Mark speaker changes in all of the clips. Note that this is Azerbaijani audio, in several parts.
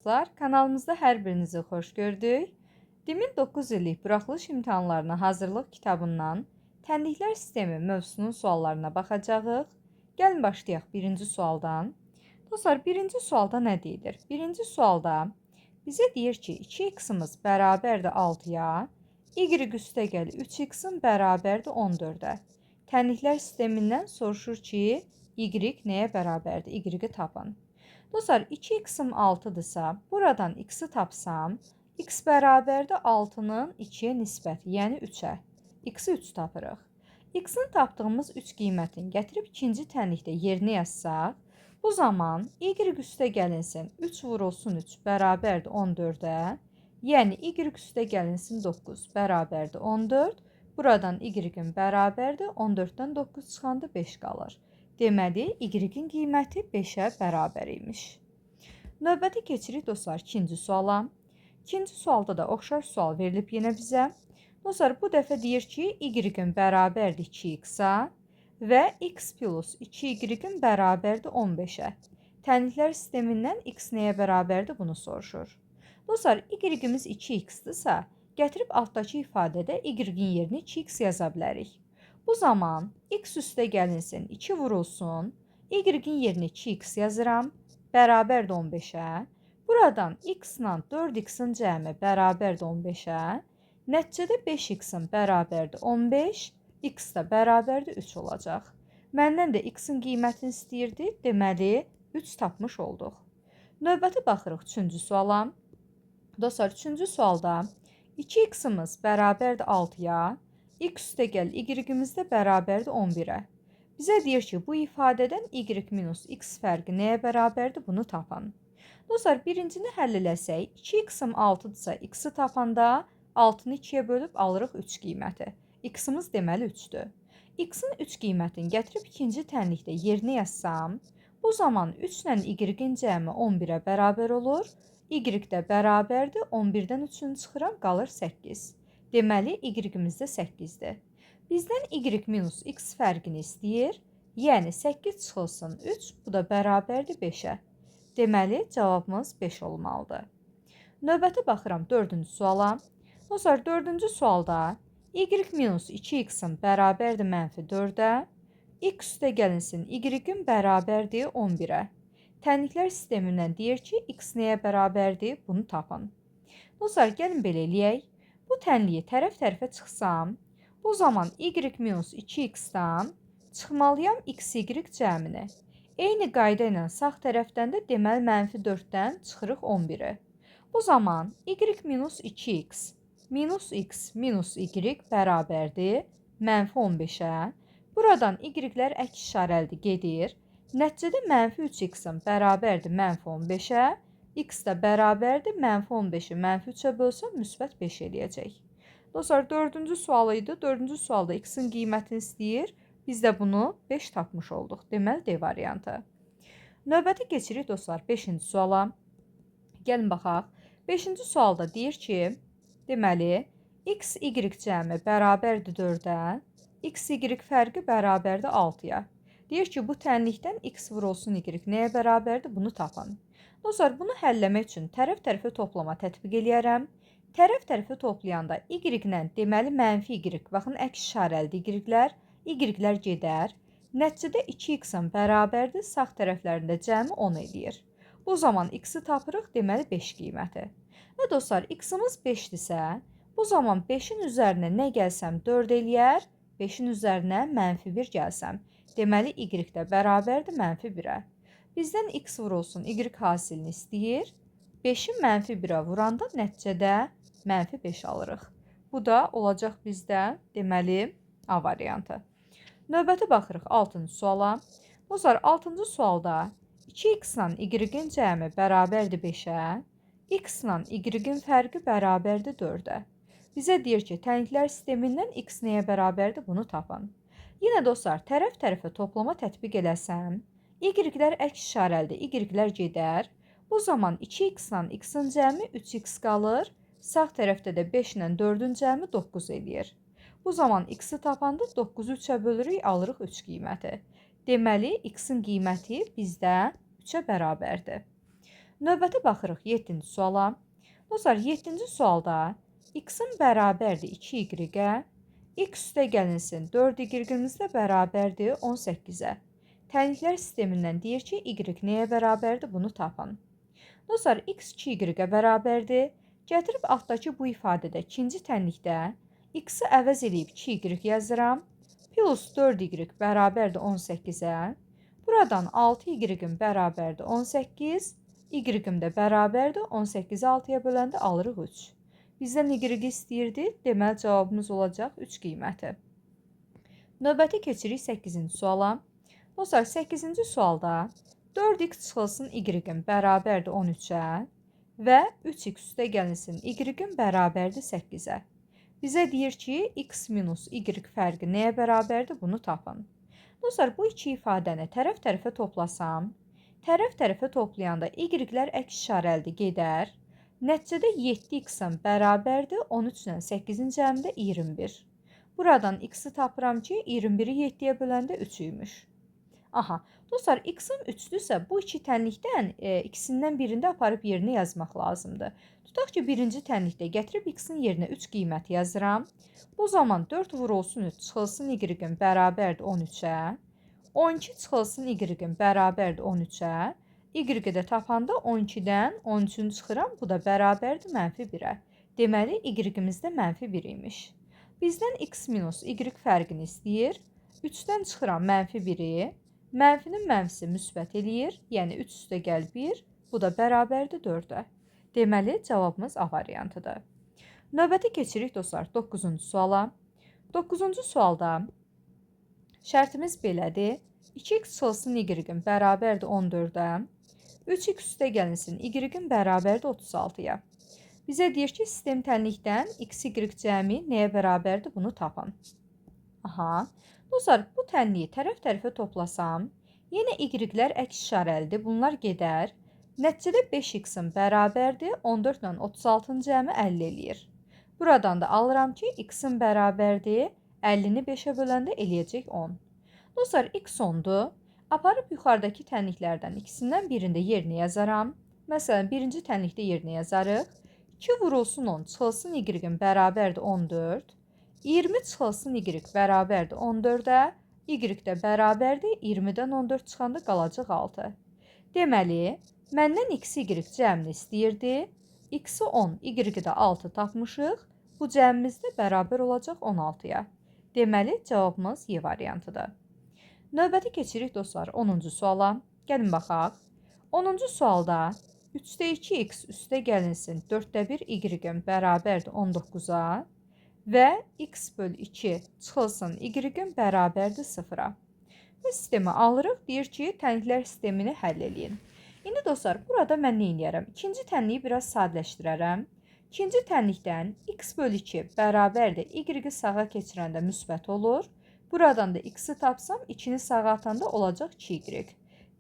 Speaker 1: Kanalımızda hər birinizi xoş gördük. Dimin 9 illik buraxılış imtahanlarına hazırlıq kitabından tənliklər sistemi mövzusunun suallarına baxacağıq. Gəlin başlayaq birinci sualdan. Dostlar, birinci sualda nə deyilir? Birinci sualda bizə deyir ki, 2x-ımız bərabərdir 6-ya, y üstəgəl 3x-in bərabərdir 14-ə. Tənliklər sistemindən soruşur ki, y nəyə bərabərdir? Y-i tapın. Dostlar, 2x-im 6-dırsa, buradan x-i tapsam, x bərabərdir 6-nın 2-yə nisbəti, yəni 3-ə. X-i 3 tapırıq. X-in tapdığımız 3 qiymətini gətirib ikinci tənlikdə yerinə yazsaq, bu zaman y üstə gəlinsin 3 vurulsun 3 bərabərdir 14-ə, yəni y üstə gəlinsin 9 bərabərdir 14, buradan y-in bərabərdir 14-dən 9 çıxanda 5 qalır. Deməli, y-in qiyməti 5-ə bərabər imiş. Növbəti keçirik dostlar ikinci suala. İkinci sualda da oxşar sual verilib yenə bizə. Dostlar, bu dəfə deyir ki, y-in bərabərdir 2x-a və x plus 2y-in bərabərdir 15-ə. Tənliklər sistemindən x nəyə bərabərdir bunu soruşur. Dostlar, y-imiz 2x-dırsa, gətirib altdakı ifadədə y-in yerinə 2x yaza bilərik. Bu zaman x üstə gəlinsin 2 vurulsun, y-in yerinə 2x yazıram, bərabərdir 15-ə. Buradan x ilə 4x-in cəmi bərabərdir 15-ə. Nəticədə 5x-in bərabərdir 15, x də bərabərdir 3 olacaq. Məndən də x-in qiymətini istəyirdi, deməli 3 tapmış olduq. Növbəti baxırıq 3-cü suala. Dostlar, 3-cü sualda 2x-imiz bərabərdir 6-ya, x üstəgəl y-imiz də bərabərdir 11-ə. Bizə deyir ki, bu ifadədən y minus x fərqi nəyə bərabərdir? Bunu tapın. Dostlar, birincini həll eləsək, 2x-im 6-dırsa, x-i tapanda 6-nı 2-yə bölüb alırıq 3 qiyməti. X-imiz deməli 3-dür. X-in 3 qiymətini gətirib ikinci tənlikdə yerinə yazsam, bu zaman 3 ilə y-in cəmi 11-ə bərabər olur. Y də bərabərdir, 11-dən 3-ünü çıxıram, qalır 8. Deməli, y-imiz də 8-dir. Bizdən y minus x fərqini istəyir, yəni 8 çıxılsın 3, bu da bərabərdir 5-ə. Deməli, cavabımız 5 olmalıdır. Növbəti baxıram 4-cü suala. Dostlar, 4-cü sualda y minus 2x-in bərabərdir mənfi 4-ə, x üstə gəlinsin y-in bərabərdir 11-ə. Tənliklər sistemindən deyir ki, x nəyə bərabərdir? Bunu tapın. Dostlar, gəlin belə eləyək. Bu tənliyi tərəf-tərəfə çıxsam, bu zaman y minus 2x-dan çıxmalıyam x-y cəmini. Eyni qayda ilə sağ tərəfdən də deməli mənfi 4-dən çıxırıq 11-i. Bu zaman y minus 2x minus x minus y bərabərdir mənfi 15-ə. Buradan y-lər əks işarəlidir gedir. Nəticədə mənfi 3x-in bərabərdir mənfi 15-ə. X də bərabərdir, mənfi 15-i mənfi 3-ə bölsəm, müsbət 5 eləyəcək. Dostlar, 4-cü sual idi. 4-cü sualda x-in qiymətini istəyir. Biz də bunu 5 tapmış olduq. Deməli, D variantı. Növbəti keçirik dostlar 5-ci suala. Gəlin baxaq. 5-ci sualda deyir ki, deməli, x, y cəmi bərabərdir 4-ə, x, y fərqi bərabərdir 6-ya. Deyir ki, bu tənlikdən x vurulsun y nəyə bərabərdir? Bunu tapın. Dostlar, bunu həlləmək üçün tərəf-tərəfə toplama tətbiq eləyərəm. Tərəf-tərəfə toplayanda y-lə deməli mənfi y, baxın əks işarəlidir y-lər gedər. Nəticədə 2x-in bərabərdir, sağ tərəflərində cəmi 10 eləyir. Bu zaman x-i tapırıq, deməli 5 qiyməti. Və dostlar, x-imiz 5-dirsə, bu zaman 5-in üzərinə nə gəlsəm 4 eləyər, 5-in üzərinə mənfi 1 gəlsəm. Deməli, y də bərabərdir mənfi 1-ə. Bizdən x vurulsun y hasilini istəyir. 5-i mənfi 1-ə vuranda nəticədə mənfi 5 alırıq. Bu da olacaq bizdə, deməli, A variantı. Növbəti baxırıq 6-cı suala. Dostlar, 6-cı sualda 2x ilə y-in cəmi bərabərdir 5-ə, x ilə y-in fərqi bərabərdir 4-ə. Bizə deyir ki, tənliklər sistemindən x nəyə bərabərdir? Bunu tapın. Yenə dostlar, tərəf-tərəfə toplama tətbiq eləsəm, y-lər əks işarəlidir, y-lər gedər. Bu zaman 2x ilə x-in cəmi 3x qalır. Sağ tərəfdə də 5 ilə 4-ün cəmi 9 eləyir. Bu zaman x-i tapanda 9-u 3-ə bölürük, alırıq 3 qiyməti. Deməli, x-in qiyməti bizdə 3-ə bərabərdir. Növbəti baxırıq 7-ci suala. Dostlar, 7-ci sualda x-in bərabərdir 2y-ə, x üstə gəlinsin 4y-imiz də bərabərdir 18-ə. Tənliklər sistemindən deyir ki, y nəyə bərabərdir? Bunu tapın. Dostlar, x 2y-ə bərabərdir. Gətirib altdakı bu ifadədə ikinci tənlikdə x-i əvəz edib 2y yazıram. Plus 4y bərabərdir 18-ə. Buradan 6y-in bərabərdir 18, y-im də bərabərdir 18-i 6-ya böləndə alırıq 3. Bizdən y istəyirdi, deməli cavabımız olacaq 3 qiyməti. Növbəti keçirik 8-ci suala. Dostlar, 8-ci sualda 4x çıxılsın y-in bərabərdir 13-ə və 3x üstə gəlinsin y-in bərabərdir 8-ə. Bizə deyir ki, x minus y fərqi nəyə bərabərdir? Bunu tapın. Dostlar, bu iki ifadəni tərəf-tərəfə toplasam, tərəf-tərəfə toplayanda y-lər əks işarəli gedər. Nəticədə 7x-in bərabərdir 13 ilə 8-in cəmində 21. Buradan x-i tapıram ki, 21-i 7-yə böləndə 3 imiş. Aha, dostlar, x-in 3-dürsə, bu iki tənlikdən ikisindən birində aparıb yerinə yazmaq lazımdır. Tutaq ki, birinci tənlikdə gətirib x-in yerinə 3 qiyməti yazıram. Bu zaman 4 vurulsun 3 çıxılsın y-in bərabərdir 13-ə. 12 çıxılsın y-in bərabərdir 13-ə. Y-i də tapanda 12-dən 13-ünü çıxıram, bu da bərabərdir mənfi 1-ə. Deməli, y-imiz də mənfi 1 imiş. Bizdən x minus y fərqini istəyir. 3-dən çıxıram mənfi 1-i. Mənfinin mənfisi müsbət eləyir, yəni 3 üstə gəl 1, bu da bərabərdir 4-ə. Deməli, cavabımız A variantıdır. Növbəti keçirik dostlar 9-cu suala. 9-cu sualda şərtimiz belədir. 2x çıxılsın y-in bərabərdir 14-ə. 3x üstə gəlinsin y-in bərabərdir 36-ya. Bizə deyir ki, sistem tənlikdən x, y cəmi nəyə bərabərdir? Bunu tapın. Aha. Dostlar, bu tənliyi tərəf-tərəfə toplasam, yenə y-lər əks işarəlidir, bunlar gedər. Nəticədə 5x-in bərabərdir, 14 ilə 36-ın cəmi 50 eləyir. Buradan da alıram ki, x-in bərabərdir, 50-ni 5-ə böləndə eləyəcək 10. Dostlar, x 10-dur. Aparıb yuxarıdakı tənliklərdən ikisindən birində yerinə yazaram. Məsələn, birinci tənlikdə yerinə yazarıq. 2 vurulsun 10, çıxılsın y-in bərabərdir 14. 20 çıxılsın y bərabərdir 14-ə, y də bərabərdir 20-dən 14 çıxanda qalacaq 6. Deməli, məndən x, y cəmini istəyirdi. X-i 10, y də 6 tapmışıq. Bu cəmimiz də bərabər olacaq 16-ya. Deməli, cavabımız Y variantıdır. Növbəti keçirik dostlar 10-cu suala. Gəlin baxaq. 10-cu sualda 3-də 2x üstə gəlinsin 4-də 1 y bərabərdir 19-a. Və x bölü 2 çıxılsın y-in bərabərdir 0-a. Bu sistemi alırıq, deyir ki, tənliklər sistemini həll eləyin. İndi dostlar, burada mən nə edərəm? İkinci tənliyi biraz sadələşdirərəm. İkinci tənlikdən x bölü 2 bərabərdir y-i sağa keçirəndə müsbət olur. Buradan da x-i tapsam, 2-ni sağa atanda olacaq 2y.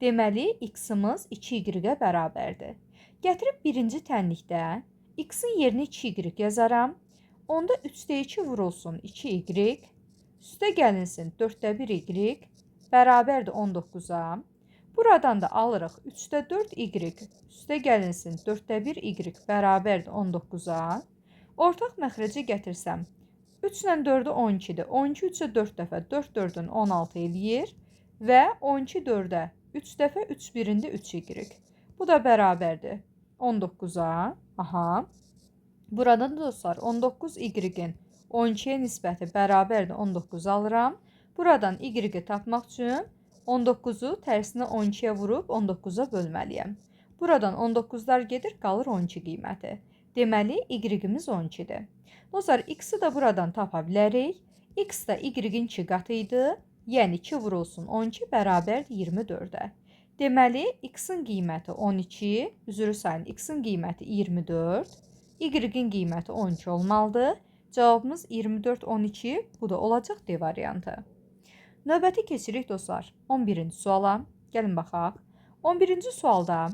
Speaker 1: Deməli, x-imiz 2y-ə bərabərdir. Gətirib birinci tənlikdə x-in yerinə 2y yazaram. Onda 3-də 2 vurulsun 2y, üstə gəlinsin 4-də 1 y, bərabərdir 19-a. Buradan da alırıq 3-də 4 y, üstə gəlinsin 4-də 1 y, bərabərdir 19-a. Ortaq məxrəcə gətirsəm, 3 ilə 4-ü 12-dir. 12 3-ə 4 dəfə, 4 4-ün 16 eləyir və 12 4-ə 3 dəfə 3 birində 3y. Bu da bərabərdir 19-a. Aha. Burada dostlar 19 y-in 12-yə nisbəti bərabərdir 19 alıram. Buradan y-i tapmaq üçün 19-u tərsinə 12-yə vurub 19-a bölməliyəm. Buradan 19-lar gedir, qalır 12 qiyməti. Deməli, y-imiz 12-dir. Dostlar, x-i də buradan tapa bilərik. X da y-in 2 qatı idi. Yəni 2 vurulsun 12 bərabərdir 24-ə. Deməli, x-in qiyməti 12, üzrü sayın x-in qiyməti 24. Y-in qiyməti 12 olmalıdır. Cavabımız 24, 12, bu da olacaq D variantı. Növbəti keçirik dostlar 11-ci suala. Gəlin baxaq. 11-ci sualda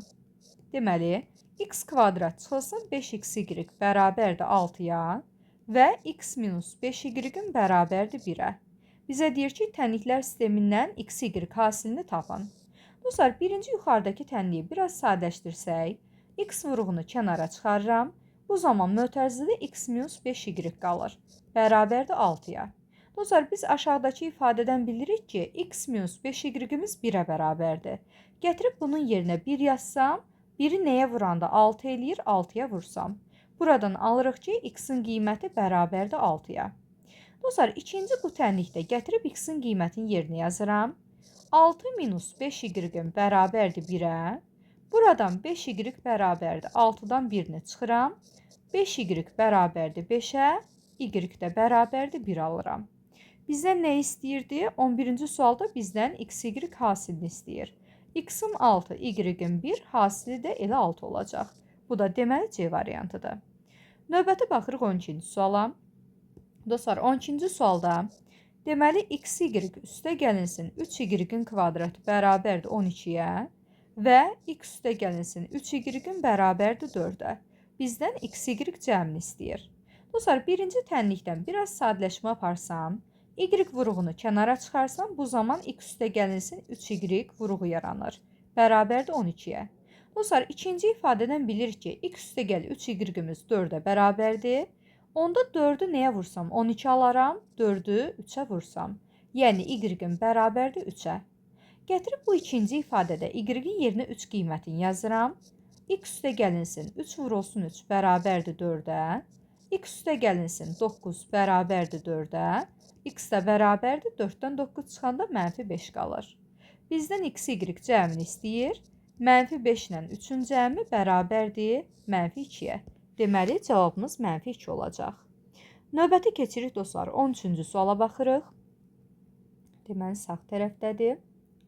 Speaker 1: deməli, x kvadrat çıxılsın 5xy bərabərdir 6-ya və x minus 5y bərabərdir 1-ə. Bizə deyir ki, tənliklər sistemindən x, y hasilini tapın. Dostlar, birinci yuxarıdakı tənliyi biraz sadələşdirsək, X vuruğunu kənara çıxarıram. Bu zaman mötərizədə x minus 5y qalır. Bərabərdir 6-ya. Dostlar, biz aşağıdakı ifadədən bilirik ki, x minus 5y-imiz 1-ə bərabərdir. Gətirib bunun yerinə 1 yazsam, 1-i nəyə vuranda 6 eləyir, 6-ya vursam. Buradan alırıq ki, x-in qiyməti bərabərdir 6-ya. Dostlar, ikinci bu tənlikdə gətirib x-in qiymətini yerinə yazıram. 6 minus 5y bərabərdir 1-ə. Buradan 5y bərabərdir 6-dan 1-ni çıxıram. 5y bərabərdir 5-ə, y də bərabərdir 1 alıram. Bizdən nə istəyirdi? 11-ci sualda bizdən x, y hasilini istəyir. X-in 6, y-in 1, hasili də elə 6 olacaq. Bu da deməli C variantıdır. Növbəti baxırıq 12-ci suala. Dostlar, 12-ci sualda deməli x, y üstə gəlinsin 3y-in kvadratı bərabərdir 12-yə və x üstə gəlinsin 3y-in bərabərdir 4-ə. Bizdən x, y cəmini istəyir. Dostlar, birinci tənlikdən biraz sadələşmə aparsam, y vuruğunu kənara çıxarsam, bu zaman x üstə gəlinsin 3y vuruğu yaranır. Bərabərdir 12-yə. Dostlar, ikinci ifadədən bilirik ki, x üstə gəl 3y-imiz 4-ə bərabərdir. Onda 4-ü nəyə vursam 12 alaram, 4-ü 3-ə vursam. Yəni y-in bərabərdir 3-ə. Gətirib bu ikinci ifadədə y-in yerinə 3 qiymətini yazıram. X üstə gəlinsin 3 vurulsun 3 bərabərdir 4-ə. X üstə gəlinsin 9 bərabərdir 4-ə. X də bərabərdir 4-dən 9 çıxanda -5 qalır. Bizdən x, y cəmini istəyir. -5 ilə 3-ün cəmi bərabərdir -2-yə. Deməli, cavabımız -2 olacaq. Növbəti keçirik dostlar. 13-cü suala baxırıq. Deməli, sağ tərəfdədir.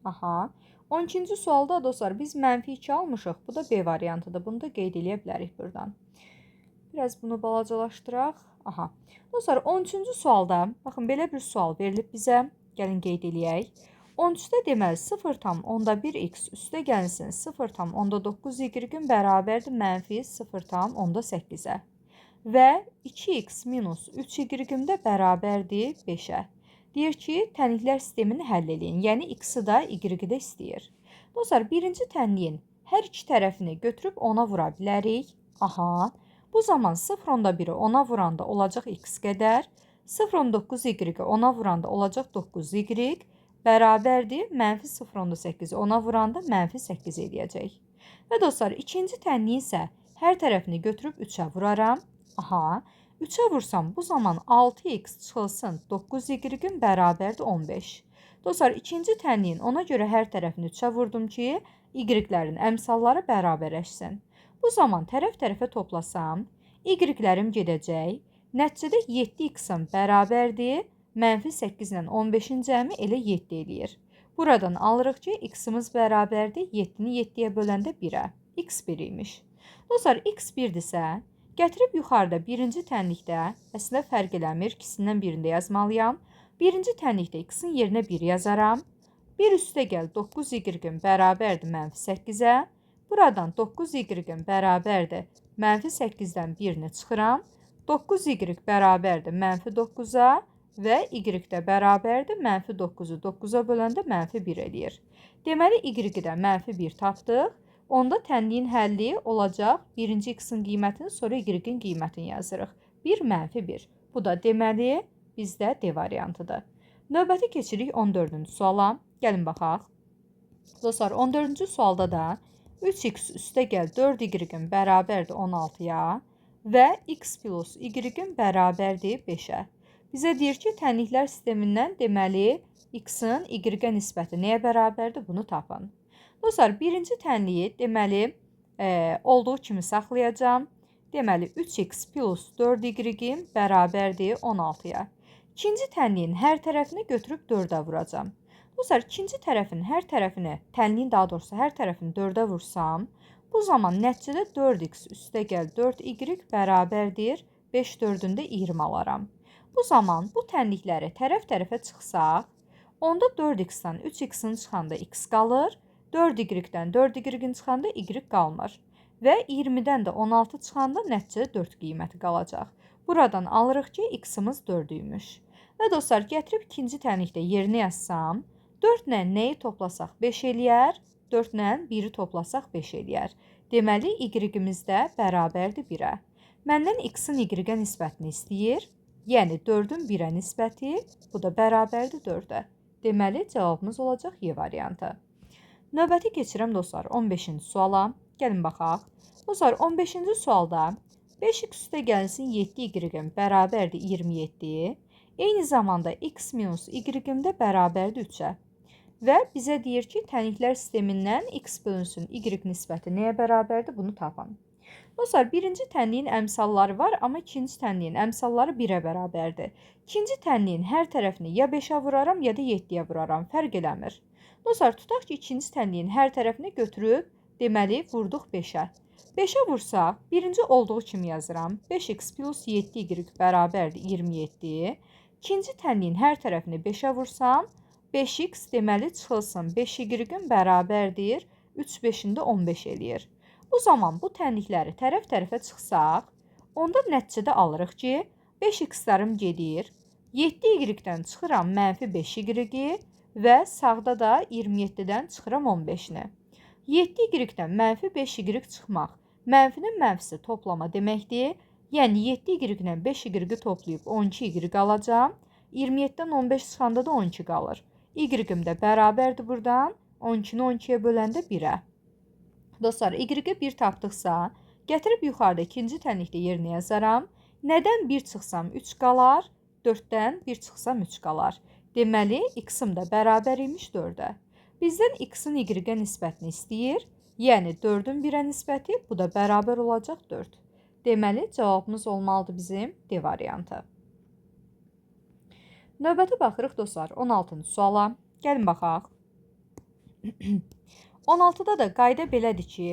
Speaker 1: Aha. 12-ci sualda dostlar biz -2 almışıq. Bu da B variantıdır. Bunu da qeyd edə bilərik buradan. Biraz bunu balacalaşdıraq. Aha. Dostlar, 13-cü sualda, baxın, belə bir sual verilib bizə. Gəlin qeyd eləyək. 13-də deməli 0,1x üstə gəlinsin 0,9y bərabərdir -0,8-ə və 2x minus 3y-də bərabərdir 5-ə. Deyir ki, tənliklər sistemini həll edin. Yəni, x-i da y-i də istəyir. Dostlar, birinci tənliyin hər iki tərəfini götürüb 10-a vura bilərik. Aha. Bu zaman 0,1-i 10-a vuranda olacaq x qədər. 0,9y-i 10-a vuranda olacaq 9y bərabərdir -0,8-i 10-a vuranda -8 eləyəcək. Və dostlar, ikinci tənliyin isə hər tərəfini götürüb 3-ə vuraram. Aha. 3-ə vursam, bu zaman 6x çıxılsın 9y-in bərabərdir 15. Dostlar, ikinci tənliyin ona görə hər tərəfini 3-ə vurdum ki, y-lərin əmsalları bərabərləşsin. Bu zaman tərəf-tərəfə toplasam, y-lərim gedəcək. Nəticədə 7x-in bərabərdir. -8 ilə 15-in cəmi elə 7 eləyir. Buradan alırıq ki, x-imiz bərabərdir 7-ni 7-yə böləndə 1-ə. X 1 imiş. Dostlar, x 1-dirsə, gətirib yuxarıda birinci tənlikdə, əslində fərq eləmir, ikisindən birində yazmalıyam. Birinci tənlikdə x-in yerinə 1 yazaram. 1 üstə gəl 9y bərabərdir -8-ə. Buradan 9y bərabərdir -8-dən 1-ni çıxıram. 9y bərabərdir -9-a. Və y də bərabərdir -9-u 9-a böləndə -1 eləyir. Deməli, y-i də -1 tapdıq. Onda tənliyin həlli olacaq. Birinci x-in qiymətini, sonra y-in qiymətini yazırıq. 1 -1. Bu da deməli bizdə D variantıdır. Növbəti keçirik 14-cü suala. Gəlin baxaq. Dostlar, 14-cü sualda da 3x üstə gəl 4y bərabərdir 16-ya və x plus y bərabərdir 5-ə. Bizə deyir ki, tənliklər sistemindən deməli x-in y-ə nisbəti nəyə bərabərdir? Bunu tapın. Dostlar, birinci tənliyi deməli olduğu kimi saxlayacağım. Deməli, 3x plus 4y bərabərdir 16-ya. İkinci tənliyin hər tərəfini götürüb 4-ə vuracağım. Dostlar, ikinci tərəfin hər tərəfini, tənliyin daha doğrusu hər tərəfini 4-ə vursam, bu zaman nəticədə 4x üstə gəl 4y bərabərdir 5 4-ündə 20 alaram. Bu zaman bu tənlikləri tərəf-tərəfə çıxsaq, onda 4x-dən 3x-in çıxanda x qalır, 4y-dən 4y-in çıxanda y qalmır və 20-dən də 16 çıxanda nəticədə 4 qiyməti qalacaq. Buradan alırıq ki, x-imiz 4-üymüş. Və dostlar, gətirib ikinci tənlikdə yerinə yazsam, 4 ilə nəyi toplasaq 5 eləyər, 4 ilə 1-i toplasaq 5 eləyər. Deməli, y-imiz də bərabərdir 1-ə. Məndən x-in y-ə nisbətini istəyir. Yəni 4-ün 1-ə nisbəti, bu da bərabərdir 4-ə. Deməli, cavabımız olacaq Y variantı. Növbəti keçirəm dostlar 15-ci suala. Gəlin baxaq. Dostlar 15-ci sualda 5x üstə gəlsin 7y bərabərdir 27. Eyni zamanda x minus y-im də bərabərdir 3-ə. Və bizə deyir ki, təniklər sistemindən x bölünsün y nisbəti nəyə bərabərdir? Bunu tapın. Dostlar, birinci tənliyin əmsalları var, amma ikinci tənliyin əmsalları 1-ə bərabərdir. İkinci tənliyin hər tərəfini ya 5-ə vuraram, ya da 7-yə vuraram. Fərq eləmir. Dostlar, tutaq ki, ikinci tənliyin hər tərəfini götürüb, deməli, vurduq 5-ə. 5-ə vursaq, birinci olduğu kimi yazıram. 5x plus 7y bərabərdir 27. İkinci tənliyin hər tərəfini 5-ə vursam, 5x deməli çıxılsın 5y bərabərdir 3 5-ində 15 eləyir. Bu zaman bu tənlikləri tərəf-tərəfə çıxsaq, onda nəticədə alırıq ki, 5x-lərim gedir, 7y-dən çıxıram mənfi 5y və sağda da 27-dən çıxıram 15-ni. 7y-dən mənfi 5y çıxmaq, mənfinin mənfisi toplama deməkdir. Yəni 7y-dən 5y toplayıb 12y alacam. 27-dən 15 çıxanda da 12 qalır. Y-im də bərabərdir buradan. 12-ni 12-yə böləndə 1-ə. Dostlar, y-i 1 tapdıqsa, gətirib yuxarıda ikinci tənlikdə yerinə yazaram. Nədən 1 çıxsam 3 qalar, 4-dən 1 çıxsam 3 qalar. Deməli, x-im də bərabər imiş 4-ə. Bizdən x-in y-ə nisbətini istəyir. Yəni 4-ün 1-ə nisbəti, bu da bərabər olacaq 4. Deməli, cavabımız olmalıdır bizim D variantı. Növbəti baxırıq dostlar 16-cı suala. Gəlin baxaq. 16-da da qayda belədir ki,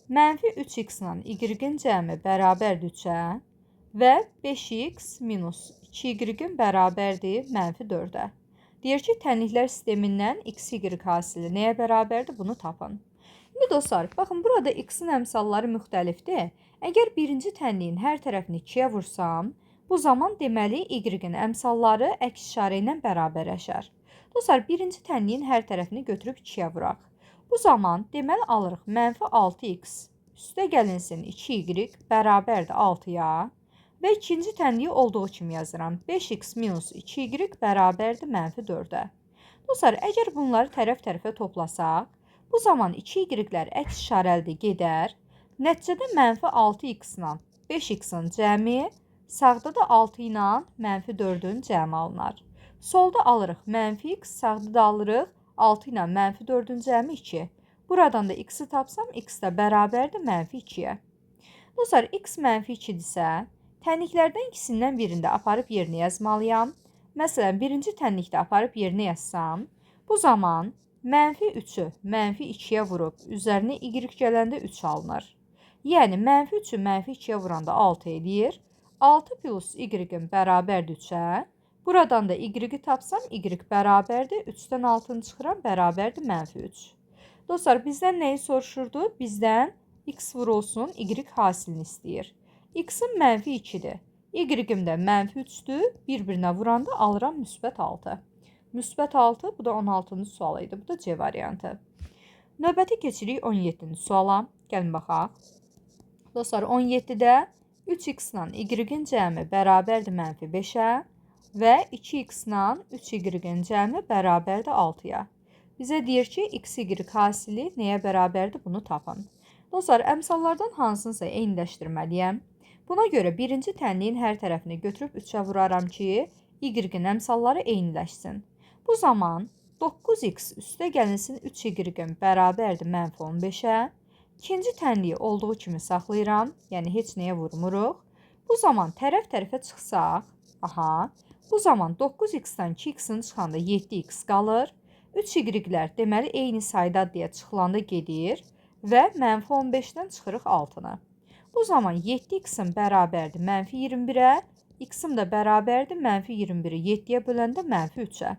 Speaker 1: mənfi 3x-la y-in cəmi bərabərdir 3-ə və 5x minus 2y bərabərdir mənfi 4-ə. Deyir ki, tənliklər sistemindən x-y hasili nəyə bərabərdir? Bunu tapın. İndi dostlar, baxın, burada x-in əmsalları müxtəlifdir. Əgər birinci tənliyin hər tərəfini 2-yə vursam, bu zaman deməli y-in əmsalları əks işarə ilə bərabərləşər. Dostlar, birinci tənliyin hər tərəfini götürüb 2-yə vuraq. Bu zaman deməli alırıq mənfi 6x üstə gəlinsin 2y bərabərdir 6-ya və ikinci tənliyi olduğu kimi yazıram. 5x minus 2y bərabərdir mənfi 4-ə. Dostlar, əgər bunları tərəf-tərəfə toplasaq, bu zaman 2y-lər əks işarəlidir gedər. Nəticədə mənfi 6x ilə 5x-in cəmi, sağda da 6 ilə mənfi 4-ün cəmi alınar. Solda alırıq mənfi x, sağda da alırıq 6 ilə mənfi 4-ün cəmi 2. Buradan da x-i tapsam, x də bərabərdir mənfi 2-yə. Dostlar, x mənfi 2-dirsə, tənliklərdən ikisindən birində aparıb yerinə yazmalıyam. Məsələn, birinci tənlikdə aparıb yerinə yazsam, bu zaman mənfi 3-ü mənfi 2-yə vurub, üzərinə y gələndə 3 alınır. Yəni, mənfi 3-ü mənfi 2-yə vuranda 6 eləyir. 6 plus y-in bərabərdir 3-ə. Buradan da y-i tapsam, y bərabərdir. 3-dən 6-nı çıxıram, bərabərdir mənfi 3. Dostlar, bizdən nəyi soruşurdu? Bizdən x vurulsun, y hasilini istəyir. X-in mənfi 2-dir. Y-im də mənfi 3-dür. Bir-birinə vuranda alıram müsbət 6. Müsbət 6, bu da 16-cı sual idi. Bu da C variantı. Növbəti keçirik 17-ci suala. Gəlin baxaq. Dostlar, 17-də 3x ilə y-in cəmi bərabərdir mənfi 5-ə və 2x ilə 3y-in cəmi bərabərdir 6-ya. Bizə deyir ki, x-y hasili nəyə bərabərdir? Bunu tapın. Dostlar, əmsallardan hansınsa eyniləşdirməliyəm. Buna görə birinci tənliyin hər tərəfini götürüb 3-ə vuraram ki, y-in əmsalları eyniləşsin. Bu zaman 9x üstə gəlinsin 3y bərabərdir mənfi 15-ə. İkinci tənliyi olduğu kimi saxlayıram, yəni heç nəyə vurmuruq. Bu zaman tərəf-tərəfə çıxsaq, bu zaman 9x-dən 2x-in çıxanda 7x qalır. 3y-lər deməli eyni saydadır deyə çıxılanda gedir və mənfi 15-dən çıxırıq 6-nı. Bu zaman 7x-in bərabərdir mənfi 21-ə, x-im də bərabərdir mənfi 21-i 7-yə böləndə mənfi 3-ə.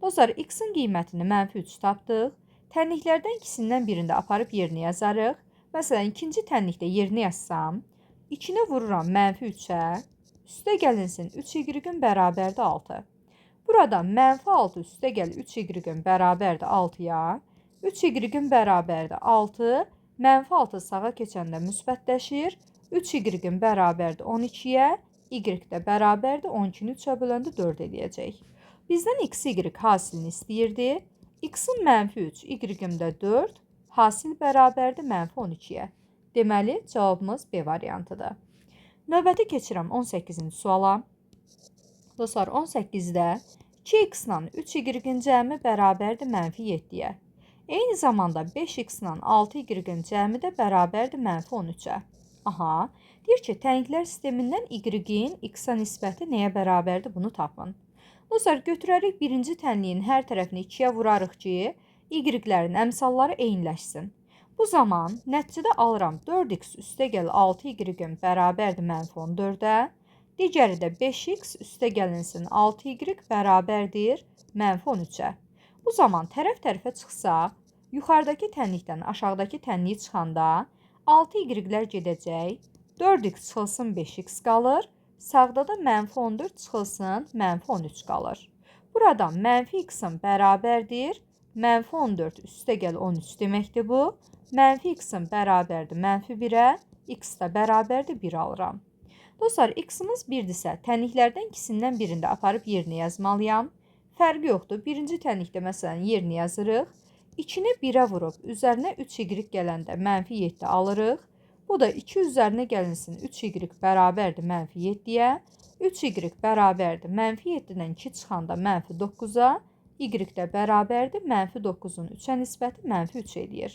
Speaker 1: Dostlar, x-in qiymətini mənfi 3 tapdıq. Tənliklərdən ikisindən birində aparıb yerinə yazarıq. Məsələn, ikinci tənlikdə yerinə yazsam, 2-ni vururam mənfi 3-ə, üstə gəlinsin 3y bərabərdir 6. Burada mənfi 6 üstə gəl 3y bərabərdir 6-ya, 3y bərabərdir 6 -6 sağa keçəndə müsbətləşir. 3y bərabərdir 12-yə, y də bərabərdir 12-ni 3-ə böləndə 4 eləyəcək. Bizdən x, y hasilini istəyirdi. X-in -3, y-ın da 4, hasil bərabərdir -12-yə. Deməli, cavabımız B variantıdır. Növbəti keçirəm 18-ci suala. Dostlar, 18-də 2x ilə 3y-ın cəmi bərabərdir -7-yə. Eyni zamanda 5x ilə 6y-ın cəmi də bərabərdir -13-ə. Aha, deyir ki, tənliklər sistemindən y-in x-a nisbəti nəyə bərabərdir, bunu tapın. Dostlar, götürərik birinci tənliyin hər tərəfini 2-yə vurarıq ki, y-lərin əmsalları eyniləşsin. Bu zaman nəticədə alıram 4x üstəgəl 6y bərabərdir -14-ə. Digəri də 5x üstəgəlinsin 6y bərabərdir -13-ə. Bu zaman tərəf-tərəfə çıxsa, yuxarıdakı tənlikdən aşağıdakı tənliyi çıxanda 6y-lər gedəcək, 4x çıxılsın 5x qalır, sağda da -14 çıxılsın -13 qalır. Buradan -x-in bərabərdir, -14 üstəgəl 13 deməkdir bu, -x-in bərabərdir -1-ə, x də bərabərdir 1 alıram. Dostlar, x-imiz 1-dirsə, tənliklərdən ikisindən birində aparıb yerini yazmalıyam. Fərqi yoxdur. Birinci tənlikdə məsələn yerini yazırıq. 2-ni 1-ə vurub, üzərinə 3y gələndə -7 alırıq. Bu da 2 üzərinə gəlinsin 3y bərabərdir -7-yə. 3y bərabərdir -7-dən 2 çıxanda -9-a. Y də bərabərdir -9-un 3-ə nisbəti -3 eləyir.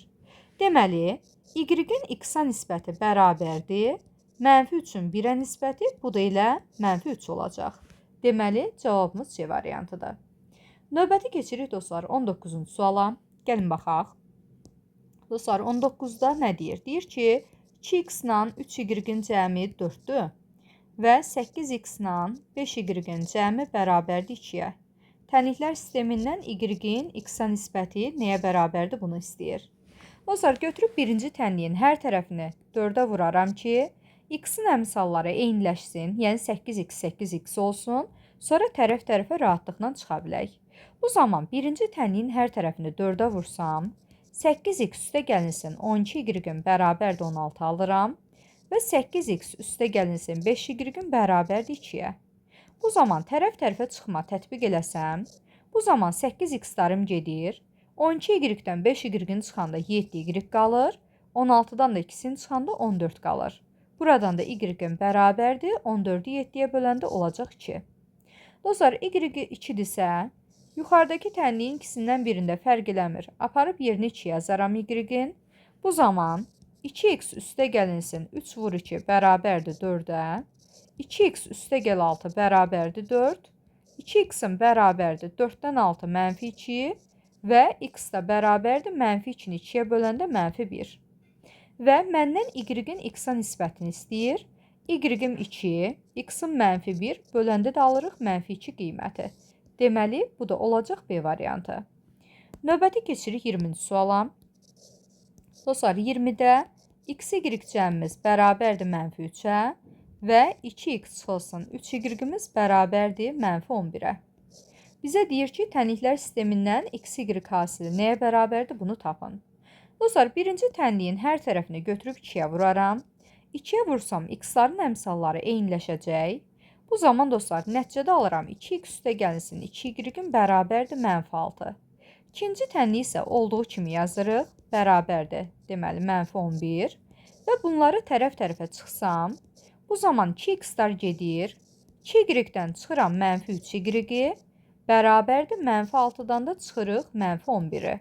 Speaker 1: Deməli, y-in x-a nisbəti bərabərdir. -3-ün 1-ə nisbəti, bu da elə -3 olacaq. Deməli, cavabımız C variantıdır. Növbəti keçirik dostlar 19-cu suala. Gəlin baxaq. Dostlar, 19-da nə deyir? Deyir ki, 2x ilə 3y-ın cəmi 4-dür və 8x ilə 5y-ın cəmi bərabərdir 2-yə. Tənliklər sistemindən y-in x-a nisbəti nəyə bərabərdir, bunu istəyir. Dostlar, götürüb birinci tənliyin hər tərəfini 4-ə vuraram ki, x-in əmsalları eyniləşsin, yəni 8x, 8x olsun, sonra tərəf-tərəfə rahatlıqla çıxa bilək. Bu zaman birinci tənliyin hər tərəfini 4-ə vursam, 8x üstə gəlinsin 12y bərabərdir 16 alıram və 8x üstə gəlinsin 5y bərabərdir 2-yə. Bu zaman tərəf-tərəfə çıxma tətbiq eləsəm, bu zaman 8x-larım gedir, 12y-dən 5y çıxanda 7y qalır, 16-dan da 2-sini çıxanda 14 qalır. Buradan da y-in bərabərdir, 14-ü 7-yə böləndə olacaq 2. Dostlar, y 2-dirsə, yuxarıdakı tənliyin ikisindən birində fərq eləmir. Aparıb yerini 2 yazaram y-in. Bu zaman 2x üstə gəlinsin 3 vur 2 bərabərdir 4-ə. 2x üstə gəl 6 bərabərdir 4. 2x-in bərabərdir 4-dən 6 -2 və x da bərabərdir -2-ni 2-yə böləndə -1. Və məndən y-in x-a nisbətini istəyir. Y-im 2, x-in -1, böləndə də alırıq -2 qiyməti. Deməli, bu da olacaq B variantı. Növbəti keçirik 20-ci suala. Dostlar, 20-də x, y cəmimiz bərabərdir -3-ə və 2x çıxılsın 3y-imiz bərabərdir -11-ə. Bizə deyir ki, tənliklər sistemindən x, y hasili nəyə bərabərdir, bunu tapın. Dostlar, birinci tənliyin hər tərəfini götürüb 2-yə vuraram. 2-yə vursam, x-ların əmsalları eyniləşəcək. Bu zaman dostlar, nəticədə alıram 2x üstə gəlinsin 2y bərabərdir -6. İkinci tənliyi isə olduğu kimi yazırıq, bərabərdir, deməli -11 və bunları tərəf-tərəfə çıxsam, bu zaman 2x-lar gedir, 2y-dən çıxıram -3y, bərabərdir -6-dan da çıxırıq -11-i.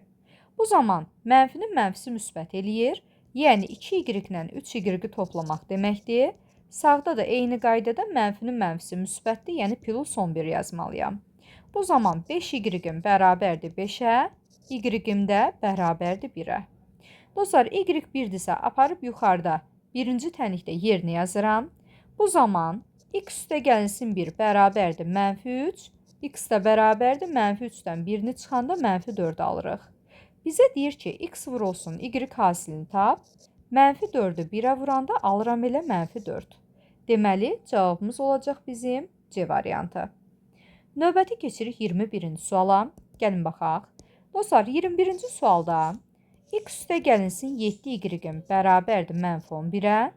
Speaker 1: Bu zaman mənfinin mənfisi müsbət eləyir, yəni 2y-lə 3y toplamaq deməkdir. Sağda da eyni qaydada mənfinin mənfisi müsbətdir, yəni plus 11 yazmalıyam. Bu zaman 5y bərabərdir 5-ə, y-im də bərabərdir 1-ə. Dostlar, y 1-dirsə aparıb yuxarıda birinci tənlikdə yerini yazıram. Bu zaman x üstə gəlinsin 1 bərabərdir -3, x də bərabərdir -3-dən 1-ni çıxanda -4 alırıq. Bizə deyir ki, x vurulsun y hasilini tap, -4-ü 1-ə vuranda alıram elə -4. Deməli, cavabımız olacaq bizim C variantı. Növbəti keçirik 21-ci suala. Gəlin baxaq. Dostlar, 21-ci sualda X üstə gəlinsin 7y bərabərdir mənfi 11-ə.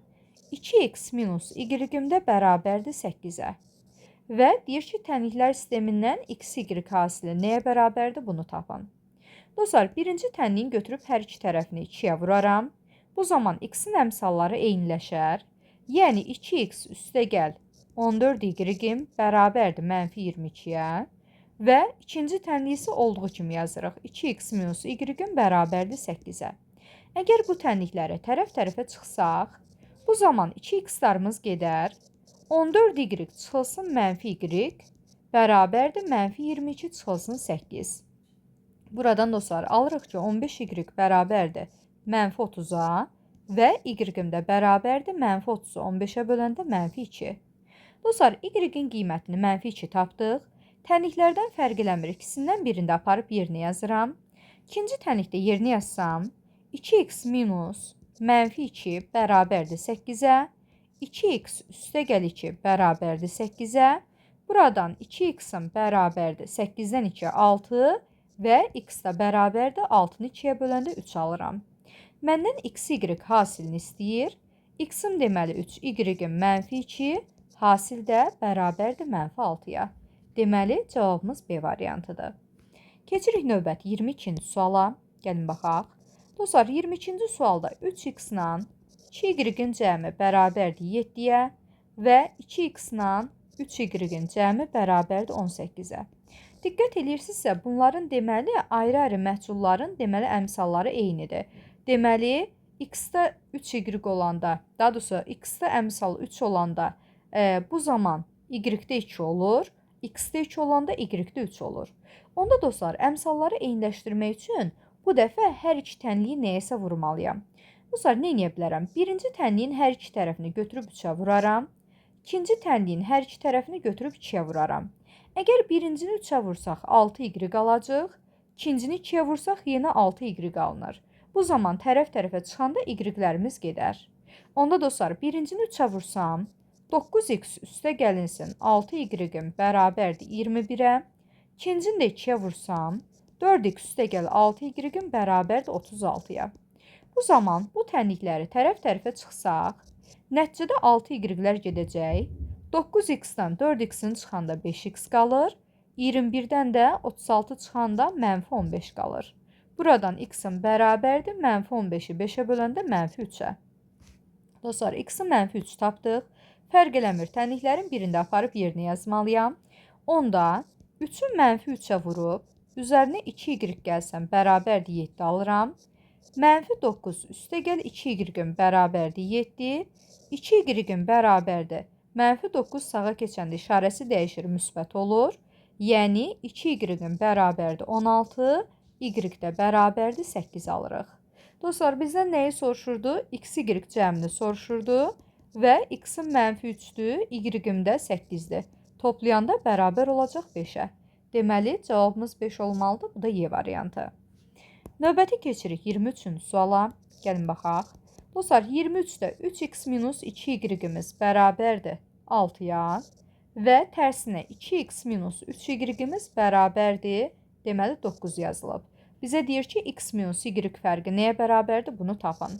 Speaker 1: 2x minus y də bərabərdir 8-ə. Və deyir ki, tənliklər sistemindən x, y hasili nəyə bərabərdir? Bunu tapın. Dostlar, birinci tənliyin götürüb hər iki tərəfini 2-yə vuraram. Bu zaman x-in əmsalları eyniləşər. Yəni 2x üstə gəl 14y bərabərdir mənfi 22-yə. Və ikinci tənliyi isə olduğu kimi yazırıq. 2x minus y bərabərdir 8-ə. Əgər bu tənlikləri tərəf-tərəfə çıxsaq, bu zaman 2x-larımız gedər. 14y çıxılsın mənfi y bərabərdir mənfi 22 çıxılsın 8. Buradan dostlar alırıq ki, 15y bərabərdir mənfi 30-a və y də bərabərdir mənfi 30-u 15-ə böləndə mənfi 2. Dostlar, y-in qiymətini mənfi 2 tapdıq. Tənliklərdən fərq eləmir. İkisindən birində aparıb yerinə yazıram. İkinci tənlikdə yerinə yazsam, 2x minus mənfi 2 bərabərdir 8-ə. 2x üstə gəl 2 bərabərdir 8-ə. Buradan 2x-in bərabərdir 8-dən 2 6 və x də bərabərdir 6-nı 2-yə böləndə 3 alıram. Məndən x, y hasilini istəyir. X-im deməli 3, y-in mənfi 2, hasil də bərabərdir mənfi 6-ya. Deməli, cavabımız B variantıdır. Keçirik növbəti 22-ci suala. Gəlin baxaq. Dostlar, 22-ci sualda 3x-la 2y-in cəmi bərabərdir 7-yə və 2x-la 3y-in cəmi bərabərdir 18-ə. Diqqət edirsinizsə, bunların deməli ayrı-ayrı məhculların deməli əmsalları eynidir. Deməli, x-də 3y olanda, daha doğrusu x-də əmsal 3 olanda bu zaman y-də 2 olur. X-də 2 olanda y-də 3 olur. Onda dostlar, əmsalları eyniləşdirmək üçün bu dəfə hər iki tənliyi nəyəsə vurmalıyam. Dostlar, nə edə bilərəm? Birinci tənliyin hər iki tərəfini götürüb 3-ə vuraram. İkinci tənliyin hər iki tərəfini götürüb 2-yə vuraram. Əgər birincini 3-ə vursaq 6y qalacaq, ikincini 2-yə vursaq yenə 6y qalınır. Bu zaman tərəf-tərəfə çıxanda y-lərimiz gedər. Onda dostlar, birincini 3-ə vursam, 9x üstə gəlinsin 6y bərabərdir 21-ə. İkincini də 2-yə vursam, 4x üstə gəl 6y bərabərdir 36-ya. Bu zaman bu tənlikləri tərəf-tərəfə çıxsaq, nəticədə 6y-lər gedəcək. 9x-dən 4x-in çıxanda 5x qalır. 21-dən də 36 çıxanda mənfi 15 qalır. Buradan x-in bərabərdir mənfi 15-i 5-ə böləndə mənfi 3-ə. Dostlar, x-in mənfi 3 tapdıq. Fərq eləmir, tənliklərin birində aparıb yerinə yazmalıyam. Onda 3-ün mənfi 3-ə vurub, üzərinə 2y gəlsəm bərabərdir 7 alıram. Mənfi 9 üstə gəl 2y bərabərdir 7. 2y bərabərdir. Mənfi 9 sağa keçəndə işarəsi dəyişir, müsbət olur. Yəni 2y bərabərdir 16, y də bərabərdir 8 alırıq. Dostlar, bizdən nəyi soruşurdu? X, y cəmini soruşurdu. Və x-in mənfi 3-dür, y-im də 8-dir. Toplayanda bərabər olacaq 5-ə. Deməli, cavabımız 5 olmalıdır. Bu da Y variantı. Növbəti keçirik 23-cü suala. Gəlin baxaq. Dostlar, 23-də 3x minus 2y-imiz bərabərdir 6-ya və tərsinə 2x minus 3y-imiz bərabərdir, deməli 9 yazılıb. Bizə deyir ki, x minus y fərqi nəyə bərabərdir? Bunu tapın.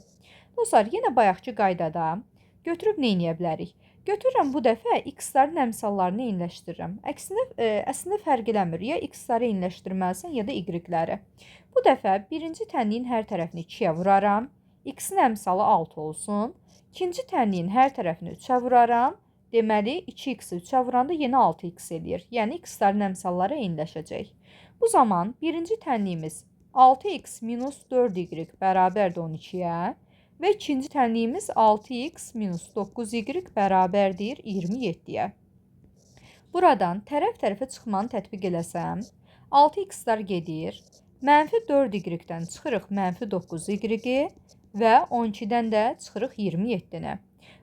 Speaker 1: Dostlar, yenə bayaqki qaydada götürüb nə edə bilərik? Götürürəm bu dəfə x-ların əmsallarını eyniləşdirirəm. Əslində fərq eləmir. Ya x-ları eyniləşdirməlisən, ya da y-ləri. Bu dəfə birinci tənliyin hər tərəfini 2-yə vuraram. X-in əmsalı 6 olsun. İkinci tənliyin hər tərəfini 3-ə vuraram. Deməli, 2x-i 3-ə vuranda yenə 6x eləyir. Yəni, x-ların əmsalları eyniləşəcək. Bu zaman birinci tənliyimiz 6x minus 4y bərabərdir 12-yə. Və ikinci tənliyimiz 6x minus 9y bərabərdir 27-yə. Buradan tərəf-tərəfə çıxmanı tətbiq eləsəm, 6x-lar gedir. Mənfi 4y-dən çıxırıq mənfi 9y və 12-dən də çıxırıq 27-nə.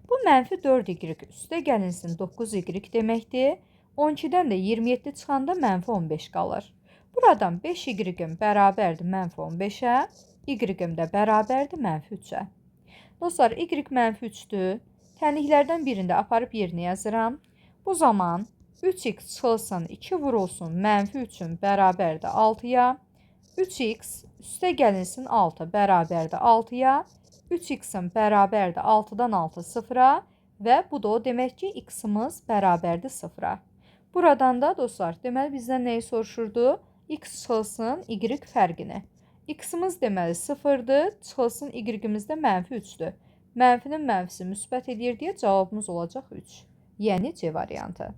Speaker 1: Bu mənfi 4y üstə gəlinsin 9y deməkdir. 12-dən də 27 çıxanda mənfi 15 qalır. Buradan 5y bərabərdir mənfi 15-ə, y də bərabərdir mənfi 3-ə. Dostlar, y mənfi 3-dür. Tənliklərdən birində aparıb yerinə yazıram. Bu zaman 3x çıxılsın 2 vurulsun mənfi 3-ün bərabərdir 6-ya. 3x üstə gəlinsin 6 bərabərdir 6-ya. 3x-in bərabərdir 6-dan 6 sıfıra və bu da o demək ki, x-imiz bərabərdir sıfıra. Buradan da dostlar, deməli bizdən nəyi soruşurdu? X çıxılsın y fərqini. X-imiz deməli sıfırdır, çıxılsın y-imiz də -3-dür. Mənfinin mənfisi müsbət edir deyə cavabımız olacaq 3. Yəni C variantı.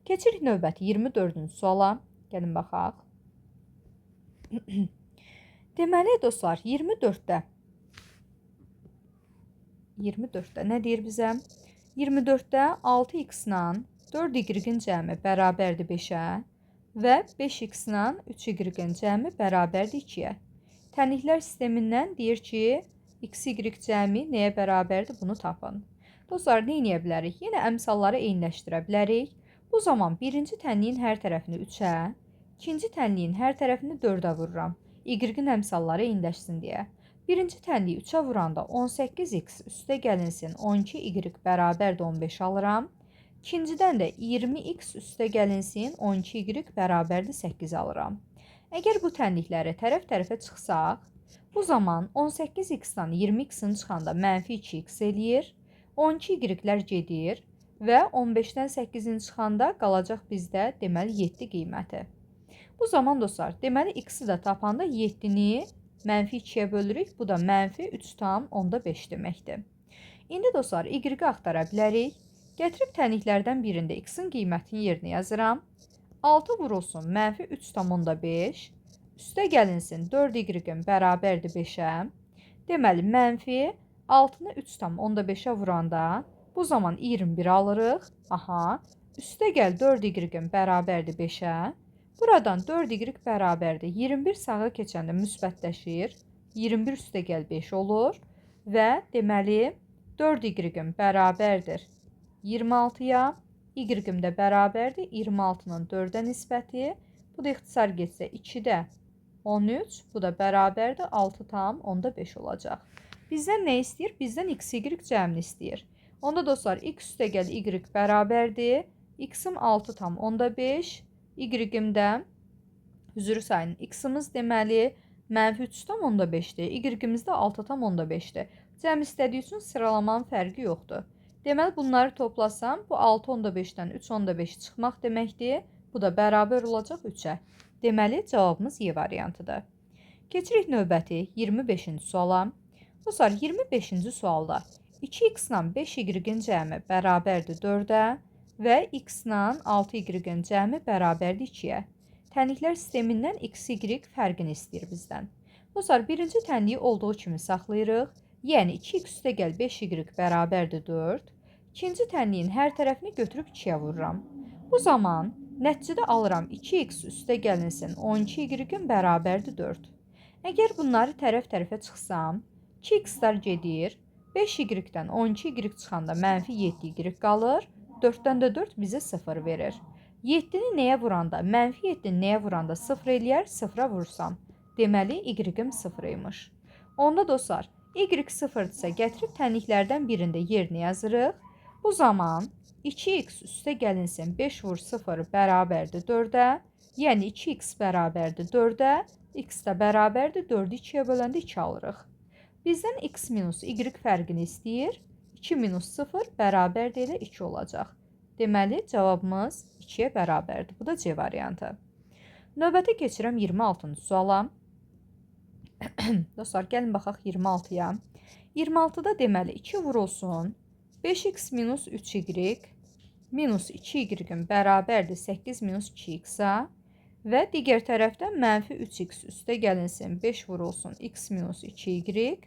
Speaker 1: Keçirik növbəti 24-cü suala. Gəlin baxaq. Deməli dostlar, 24-də nə deyir bizə? 24-də 6x-la 4y-in cəmi bərabərdir 5-ə və 5x-la 3y-in cəmi bərabərdir 2-yə. Tənliklər sistemindən deyir ki, x, y cəmi nəyə bərabərdir? Bunu tapın. Dostlar, nə edə bilərik? Yenə əmsalları eyniləşdirə bilərik. Bu zaman birinci tənliyin hər tərəfini 3-ə, ikinci tənliyin hər tərəfini 4-ə vururam. Y-in əmsalları eyniləşsin deyə. Birinci tənliyi 3-ə vuranda 18x üstə gəlinsin 12y bərabərdir 15 alıram. İkincidən də 20x üstə gəlinsin 12y bərabərdir 8 alıram. Əgər bu tənlikləri tərəf-tərəfə çıxsaq, bu zaman 18x-dan 20x-in çıxanda -2x eləyir, 12y-lər gedir və 15-dən 8-in çıxanda qalacaq bizdə deməli 7 qiyməti. Bu zaman dostlar, deməli x-i də tapanda 7-ni -2-yə bölürük, bu da -3,5 deməkdir. İndi dostlar, y-i axtara bilərik. Gətirib tənliklərdən birində x-in qiymətini yerinə yazıram. 6 vurulsun -3,5, üstə gəlinsin 4y-in bərabərdir 5-ə. Deməli, -6-nı 3,5-ə vuranda bu zaman 21 alırıq. Aha, üstə gəl 4y-in bərabərdir 5-ə. Buradan 4y bərabərdir 21 sağa keçəndə müsbətləşir. 21 üstə gəl 5 olur və deməli 4y bərabərdir 26-ya. Y-im də bərabərdir 26-nın 4-ə nisbəti. Bu da ixtisar getsə 2-də 13. Bu da bərabərdir 6,5 olacaq. Bizdən nə istəyir? Bizdən x, y cəmini istəyir. Onda dostlar, x üstə gəl y bərabərdir. X-im 6,5. Y-im də, üzrü sayın, x-imiz deməli -3,5-dir. Y-imiz də 6,5-dir. Cəm istədiyi üçün sıralamanın fərqi yoxdur. Deməli, bunları toplasam, bu 6,5-dən 3,15 çıxmaq deməkdir. Bu da bərabər olacaq 3-ə. Deməli, cavabımız Y variantıdır. Keçirik növbəti 25-ci suala. Dostlar, 25-ci sualda 2x-la 5y-in cəmi bərabərdir 4-ə və x-la 6y-in cəmi bərabərdir 2-yə. Tənliklər sistemindən x, y fərqini istəyir bizdən. Dostlar, birinci tənliyi olduğu kimi saxlayırıq. Yəni 2x üstə gəl 5y bərabərdir 4. İkinci tənliyin hər tərəfini götürüb 2-yə vururam. Bu zaman nəticədə alıram 2x üstə gəlinsin 12y bərabərdir 4. Əgər bunları tərəf-tərəfə çıxsam, 2x-lar gedir. 5y-dən 12y çıxanda -7y qalır. 4-dən də 4 bizə 0 verir. 7-ni nəyə vuranda, -7-ni nəyə vuranda 0 eləyər, 0-a vursam. Deməli, y-im 0 imiş. Onda dostlar, y 0-dırsa gətirib tənliklərdən birində yerinə yazırıq. Bu zaman 2x üstə gəlinsin 5 vur 0 bərabərdir 4-ə. Yəni 2x bərabərdir 4-ə. X də bərabərdir 4-ü 2-yə böləndə 2 alırıq. Bizdən x minus y fərqini istəyir. 2 minus 0 bərabərdir elə 2 olacaq. Deməli, cavabımız 2-yə bərabərdir. Bu da C variantı. Növbətə keçirəm 26-cı suala. Dostlar, gəlin baxaq 26-ya. 26-da deməli 2 vurulsun 5x minus 3y minus 2y bərabərdir 8 minus 2x-a və digər tərəfdən -3x üstə gəlinsin 5 vurulsun x minus 2y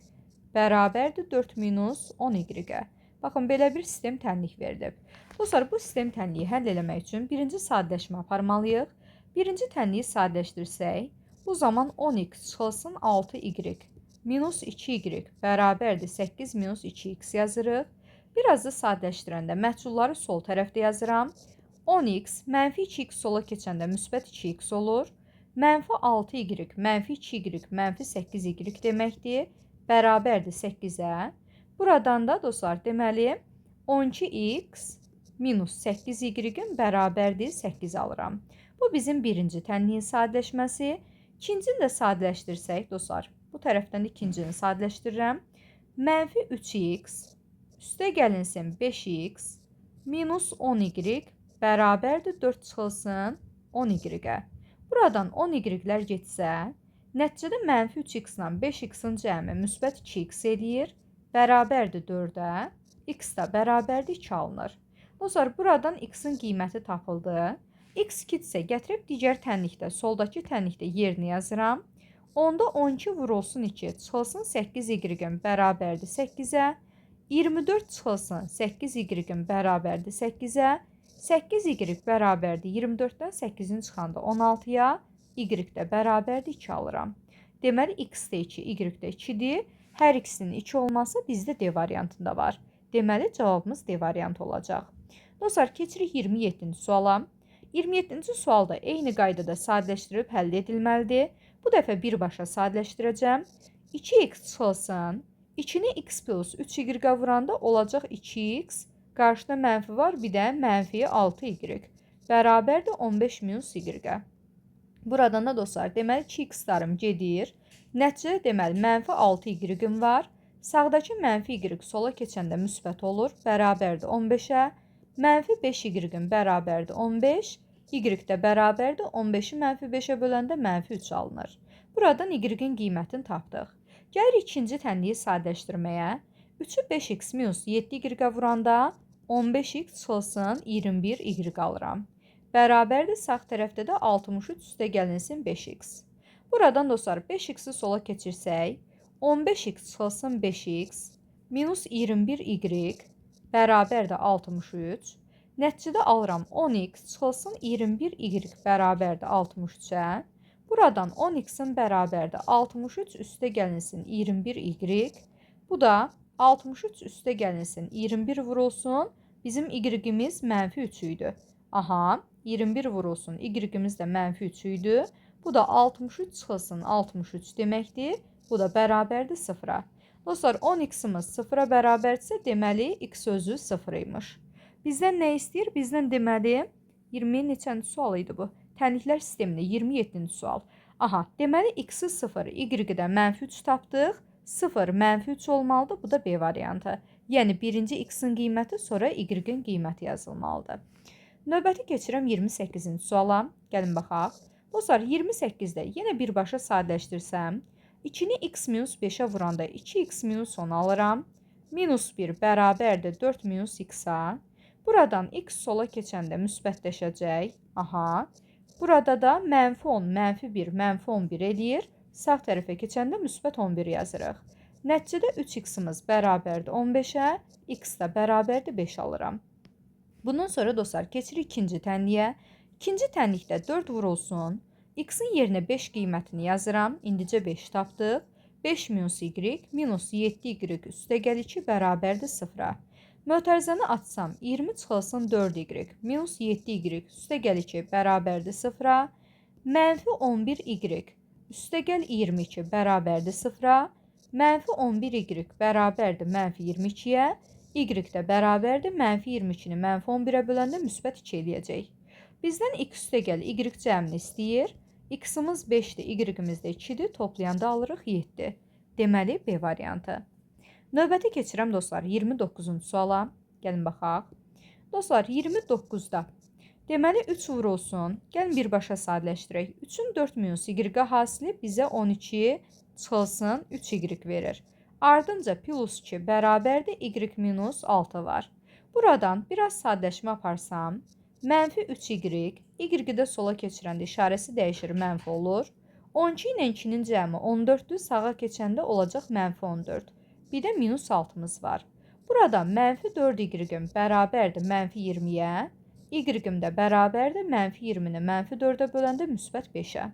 Speaker 1: bərabərdir 4 minus 10y-ə. Baxın, belə bir sistem tənlik verilib. Dostlar, bu sistem tənliyi həll eləmək üçün birinci sadələşmə aparmalıyıq. Birinci tənliyi sadələşdirsək, bu zaman 10x çıxılsın 6y minus 2y bərabərdir 8 minus 2x yazırıq. Biraz da sadələşdirəndə məhculları sol tərəfdə yazıram. 10x -2x sola keçəndə müsbət 2x olur. -6y, -2y, -8y deməkdir. Bərabərdir 8-ə. Buradan da dostlar, deməli 12x minus 8y bərabərdir 8 alıram. Bu bizim birinci tənliyin sadələşməsi. İkincini də sadələşdirsək, dostlar, bu tərəfdən ikincini sadələşdirirəm. Mənfi 3x üstə gəlinsin 5x minus 10y bərabərdir 4 çıxılsın 10y-ə. Buradan 10y-lər getsə, nəticədə mənfi 3x ilə 5x-in cəmi müsbət 2x eləyir. Bərabərdir 4-ə, x da bərabərdir 2 alınır. Dostlar, buradan x-in qiyməti tapıldı. X 2-dirsə gətirib digər tənlikdə, soldakı tənlikdə yerini yazıram. Onda 12 vurulsun 2 çıxılsın 8y-in bərabərdir 8-ə. 24 çıxılsın 8y-in bərabərdir 8-ə. 8y bərabərdir 24-dən 8-in çıxanda 16-ya. Y də bərabərdir 2 alıram. Deməli, x də 2, y də 2-dir. Hər ikisinin 2 olması bizdə D variantında var. Deməli, cavabımız D variantı olacaq. Dostlar, keçirik 27-ci suala. 27-ci sualda eyni qaydada sadələşdirib həll edilməlidir. Bu dəfə birbaşa sadələşdirəcəm. 2x çıxılsın. 2-ni x plus 3y vuranda olacaq 2x. Qarşıda mənfi var, bir də mənfi 6y. Bərabərdir 15 minus y. Buradan da dostlar, deməli 2x-larım gedir. Nəticədə deməli mənfi 6y var. Sağdakı mənfi y sola keçəndə müsbət olur. Bərabərdir 15-ə. Mənfi 5y bərabərdir 15. Y də bərabərdir 15-i mənfi 5-ə böləndə mənfi 3 alınır. Buradan y-in qiymətini tapdıq. Gəlirik ikinci tənliyi sadələşdirməyə. 3-ü 5x minus 7y vuranda 15x çıxılsın 21y alıram. Bərabərdir sağ tərəfdə də 63 üstə gəlinsin 5x. Buradan dostlar 5x-i sola keçirsək, 15x çıxılsın 5x minus 21y bərabərdir 63. Nəticədə alıram 10x çıxılsın 21y bərabərdir 63-ə. Buradan 10x-in bərabərdir 63 üstə gəlinsin 21y. Bu da 63 üstə gəlinsin 21 vurulsun. Bizim y-imiz mənfi 3 idi. Aha, 21 vurulsun, y-imiz də mənfi 3 idi. Bu da 63 çıxılsın 63 deməkdir. Bu da bərabərdir 0-a. Dostlar, 10x-imiz 0-a bərabərdirsə, deməli, x özü 0 imiş. Bizdən nə istəyir? Bizdən deməli, 20 neçənci sual idi bu? Tənliklər sistemində 27-ci sual. Aha, deməli, x-i 0, y-i də mənfi 3 tapdıq. 0 mənfi 3 olmalıdır. Bu da B variantı. Yəni, birinci x-in qiyməti, sonra y-in qiyməti yazılmalıdır. Növbəti keçirəm 28-ci suala. Gəlin baxaq. Dostlar, 28-də yenə birbaşa sadələşdirsəm, 2-ni x minus 5-ə vuranda 2x minus 10 alıram. Minus 1 bərabərdir 4 minus x-a. Buradan x sola keçəndə müsbətləşəcək. Aha. Burada da mənfi 10, mənfi 1, mənfi 11 eləyir. Sağ tərəfə keçəndə müsbət 11 yazırıq. Nəticədə 3x-imiz bərabərdir 15-ə, x da bərabərdir 5 alıram. Bundan sonra dostlar, keçirik ikinci tənliyə. İkinci tənlikdə 4 vurulsun. X-in yerinə 5 qiymətini yazıram. İndicə 5 tapdıq. 5 minus y minus 7y üstə gəl 2 bərabərdir 0-a. Mötərizəni açsam 20 çıxılsın 4y minus 7y üstə gəl 2 bərabərdir 0-a. Mənfi 11y üstə gəl 22 bərabərdir 0-a. Mənfi 11y bərabərdir mənfi 22-yə. Y də bərabərdir mənfi 22-ni mənfi 11-ə böləndə müsbət 2 eləyəcək. Bizdən x üstə gəl y cəmini istəyir. X-imiz 5-dir, y-imiz də 2-dir. Toplayanda alırıq 7. Deməli, B variantı. Növbəti keçirəm dostlar 29-cu suala. Gəlin baxaq. Dostlar 29-da deməli 3 vurulsun. Gəlin birbaşa sadələşdirək. 3-ün 4 minus y hasili bizə 12 çıxılsın 3y verir. Ardınca plus 2 bərabərdir y minus 6 var. Buradan biraz sadələşmə aparsam, mənfi 3y, y-də sola keçirəndə işarəsi dəyişir, mənfi olur. 12 ilə 2-nin cəmi 14-dür, sağa keçəndə olacaq mənfi 14. Bir də minus 6-mız var. Burada mənfi 4y bərabərdir mənfi 20-yə, y də bərabərdir mənfi 20-ni mənfi 4-ə böləndə müsbət 5-ə.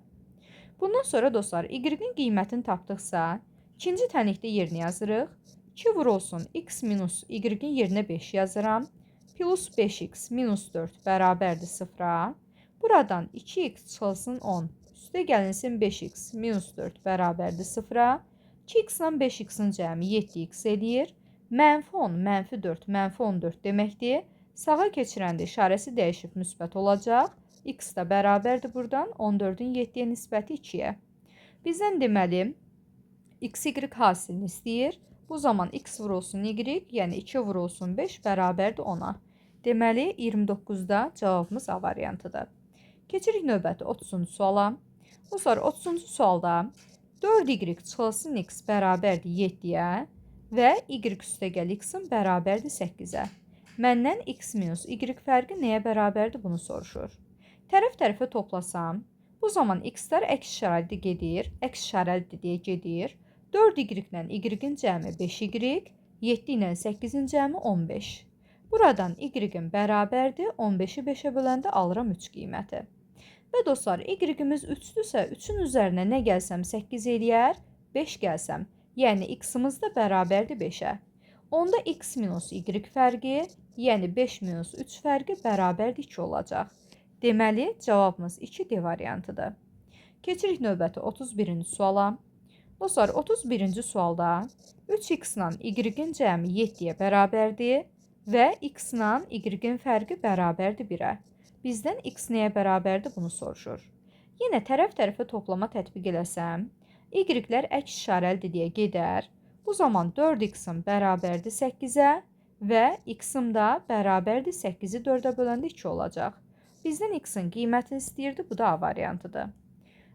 Speaker 1: Bundan sonra dostlar, y-in qiymətini tapdıqsa, ikinci tənlikdə yerini yazırıq. 2 vurulsun x minus y-in yerinə 5 yazıram. Plus 5x minus 4 bərabərdir 0-a. Buradan 2x çıxılsın 10. Üstə gəlinsin 5x minus 4 bərabərdir 0-a. 2x ilə 5x-in cəmi 7x eləyir. Mənfi 10, mənfi 4, mənfi 14 deməkdir. Sağa keçirəndə işarəsi dəyişib müsbət olacaq. X da bərabərdir buradan 14-ün 7-yə nisbəti 2-yə. Bizdən deməli x, y hasilini istəyir. Bu zaman x vurulsun y, yəni 2 vurulsun 5 bərabərdir 10-a. Deməli 29-da cavabımız A variantıdır. Keçirik növbəti 30-cu suala. Bu sonra 30-cu sualda 4y çıxılsın x bərabərdir 7-yə və y üstəgəl x-in bərabərdir 8-ə. Məndən x minus y fərqi nəyə bərabərdir bunu soruşur. Tərəf-tərəfə toplasam, bu zaman x-lər əks şəraitdə gedir, əks şəraitdə deyə gedir. 4y ilə y-in cəmi 5y, 7 ilə 8-in cəmi 15. Buradan y-in bərabərdir, 15-i 5-ə böləndə alıram 3 qiyməti. Və dostlar, y-imiz 3-dürsə, 3-ün üzərinə nə gəlsəm 8 eləyər, 5 gəlsəm, yəni x-imiz də bərabərdir 5-ə. Onda x minus y fərqi, yəni 5 minus 3 fərqi bərabərdir 2 olacaq. Deməli, cavabımız 2D variantıdır. Keçirik növbəti 31-ci suala. Dostlar, 31-ci sualda 3x ilə y-in cəmi 7-yə bərabərdir və x ilə y-in fərqi bərabərdir 1-ə. Bizdən x nəyə bərabərdir bunu soruşur. Yenə tərəf-tərəfə toplama tətbiq eləsəm, y-lər əks işarəlidir deyə gedər. Bu zaman 4x-in bərabərdir 8-ə və x-im də bərabərdir 8-i 4-ə böləndə 2 olacaq. Bizdən x-in qiymətini istəyirdi, bu da A variantıdır.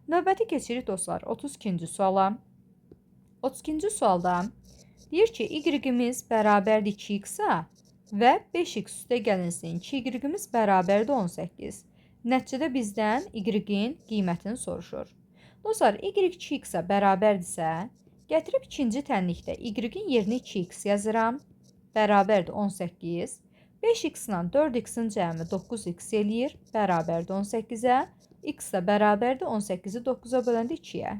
Speaker 1: Növbəti keçirik dostlar 32-ci suala. 32-ci sualda deyir ki, y-imiz bərabərdir 2x-a və 5x üstə gəlinsin 2y-imiz bərabərdir 18. Nəticədə bizdən y-in qiymətini soruşur. Dostlar, y 2x-a bərabərdirsə, gətirib ikinci tənlikdə y-in yerinə 2x yazıram, bərabərdir 18. 5x ilə 4x-in cəmi 9x eləyir, bərabərdir 18-ə. X də bərabərdir 18-i 9-a böləndə 2-yə.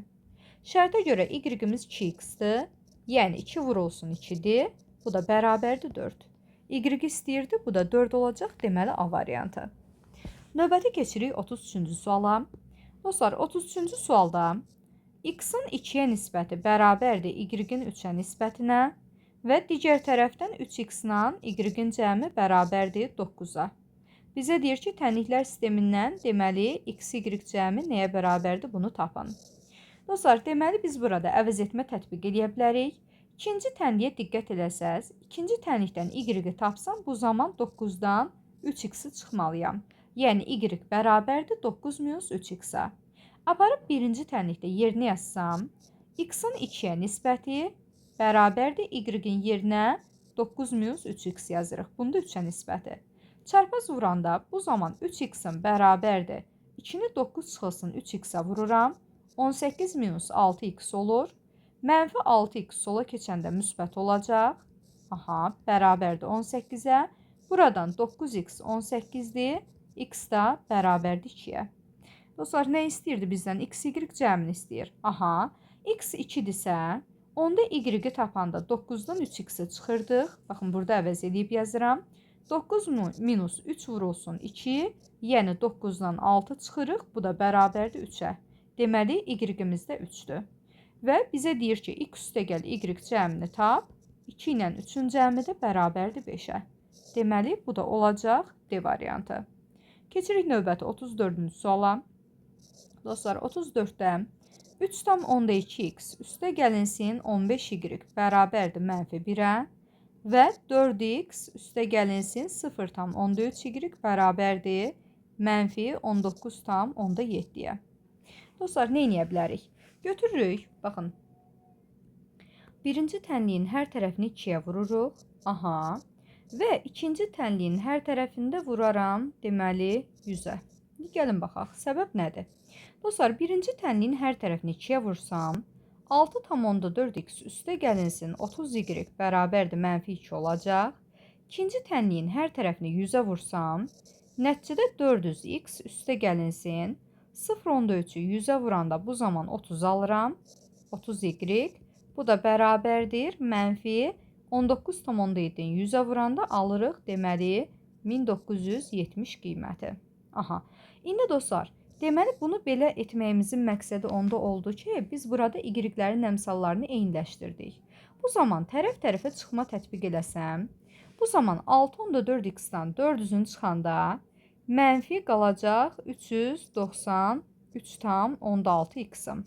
Speaker 1: Şərtə görə y-imiz 2x-dir, yəni 2 vurulsun 2-dir, bu da bərabərdir 4. Y istəyirdi, bu da 4 olacaq, deməli A variantı. Növbəti keçirik 33-cü suala. Dostlar, 33-cü sualda x-in 2-yə nisbəti bərabərdir y-in 3-ə nisbətinə və digər tərəfdən 3x ilə y-in cəmi bərabərdir 9-a. Bizə deyir ki, tənliklər sistemindən deməli x, y cəmi nəyə bərabərdir bunu tapın. Dostlar, deməli biz burada əvəz etmə tətbiq edə bilərik. İkinci tənliyə diqqət eləsəz, ikinci tənlikdən y tapsam, bu zaman 9-dan 3x-i çıxmalıyam. Yəni y bərabərdir 9 minus 3x-a. Aparıb birinci tənlikdə yerinə yazsam, x-in 2-yə nisbəti bərabərdir y-in yerinə 9 minus 3x yazırıq. Bunda 3-ə nisbəti. Çarpaz vuranda bu zaman 3x-in bərabərdir. 2-ni 9 çıxılsın 3x-a vururam. 18 minus 6x olur. Mənfi 6x sola keçəndə müsbət olacaq. Aha, bərabərdir 18-ə. Buradan 9x 18-dir. X da bərabərdir 2-yə. Dostlar, nə istəyirdi bizdən? X, y cəmini istəyir. Aha, x 2-dirsə, onda y-i tapanda 9-dan 3x-i çıxırdıq. Baxın, burada əvəz edib yazıram. 9 minus 3 vurulsun 2, yəni 9-dan 6 çıxırıq. Bu da bərabərdir 3-ə. Deməli, y-imiz də 3-dür. Və bizə deyir ki, x üstəgəl y cəmini tap, 2 ilə 3-ün cəmi də bərabərdir 5-ə. Deməli, bu da olacaq D variantı. Keçirik növbəti 34-cü suala. Dostlar, 34-də 3 tam onda 2x üstə gəlinsin 15y bərabərdir mənfi 1-ə və 4x üstə gəlinsin 0 tam onda 3y bərabərdir mənfi 19 tam onda 7-yə. Dostlar, nə edə bilərik? Götürürük, baxın. Birinci tənliyin hər tərəfini 2-yə vururuq. Aha. Və ikinci tənliyin hər tərəfində vuraram, deməli 100-ə. Gəlin baxaq, səbəb nədir? Dostlar, birinci tənliyin hər tərəfini 2-yə vursam, 6 tam onda 4x üstə gəlinsin 30y bərabərdir mənfi 2 olacaq. İkinci tənliyin hər tərəfini 100-ə vursam, nəticədə 400x üstə gəlinsin 0 onda 3-ü 100-ə vuranda bu zaman 30 alıram. 30y. Bu da bərabərdir mənfi 19 tam onda 7-in 100-ə vuranda alırıq. Deməli 1970 qiyməti. Aha. İndi dostlar, deməli bunu belə etməyimizin məqsədi onda oldu ki, biz burada y-lərin əmsallarını eyniləşdirdik. Bu zaman tərəf-tərəfə çıxma tətbiq eləsəm, bu zaman 6 onda 4x-dan 400-ün çıxanda mənfi qalacaq 393 tam onda 6x-im.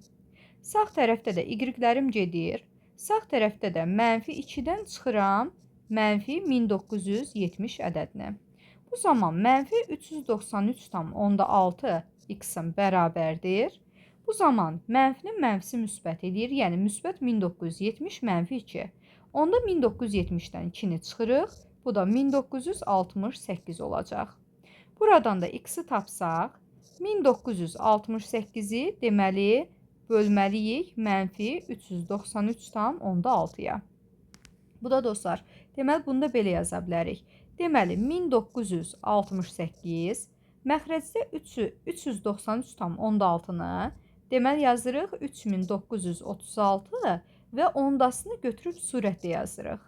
Speaker 1: Sağ tərəfdə də y-lərim gedir. Sağ tərəfdə də -2-dən çıxıram -1970 ədədini. Bu zaman -393,6 x-in bərabərdir. Bu zaman mənfinin mənfisi müsbət edir, yəni müsbət 1970 -2. Onda 1970-dən 2-ni çıxırıq, bu da 1968 olacaq. Buradan da x-i tapsaq, 1968-i deməli bölməliyik -393,6-ya. Bu da dostlar, deməli bunu da belə yaza bilərik. Deməli 1968 məxrəcdə 393,6-nı deməli yazırıq 3936 və ondasını götürüb surətdə yazırıq.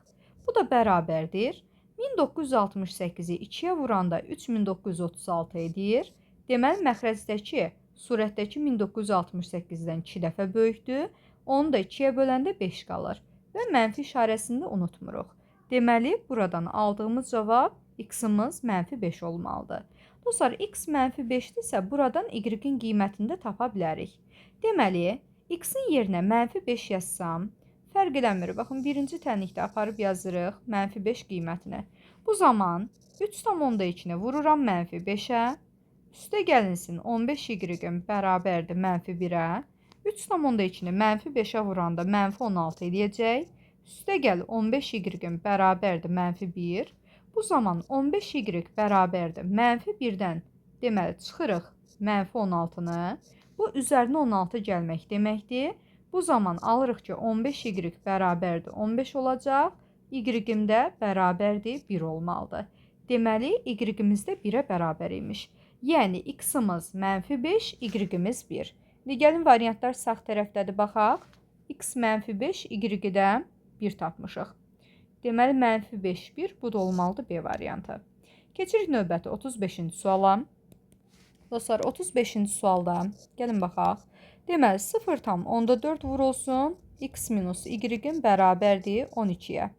Speaker 1: Bu da bərabərdir. 1968-i 2-yə vuranda 3936 edir. Deməli məxrəcdəki surətdəki 1968-dən 2 dəfə böyükdür. Onu da 2-yə böləndə 5 qalır. Və mənfi işarəsini də unutmuruq. Deməli, buradan aldığımız cavab x-imiz -5 olmalıdır. Dostlar, x -5-dirsə, buradan y-in qiymətini də tapa bilərik. Deməli, x-in yerinə -5 yazsam, fərq eləmir. Baxın, birinci tənlikdə aparıb yazırıq -5 qiymətini. Bu zaman 3,2-ni vururam -5-ə. Üstə gəlinsin 15y bərabərdir -1-ə. 3,2-ni -5-ə vuranda -16 eləyəcək. Üstə gəl 15y bərabərdir -1. Bu zaman 15y bərabərdir -1-dən deməli çıxırıq -16-nı. Bu üzərinə 16 gəlmək deməkdir. Bu zaman alırıq ki 15y bərabərdir 15 olacaq. Y-im də bərabərdir 1 olmalıdır. Deməli y-imiz də 1-ə bərabər imiş. Yəni x-imiz -5, y-imiz 1. İndi gəlin variantlar sağ tərəfdədir baxaq. X -5, y-i də 1 tapmışıq. Deməli -5, 1, bu da olmalıdır B variantı. Keçirik növbəti 35-ci suala. Dostlar, 35-ci sualda gəlin baxaq. Deməli 0,4 vurulsun, x minus y-in bərabərdir 12-yə.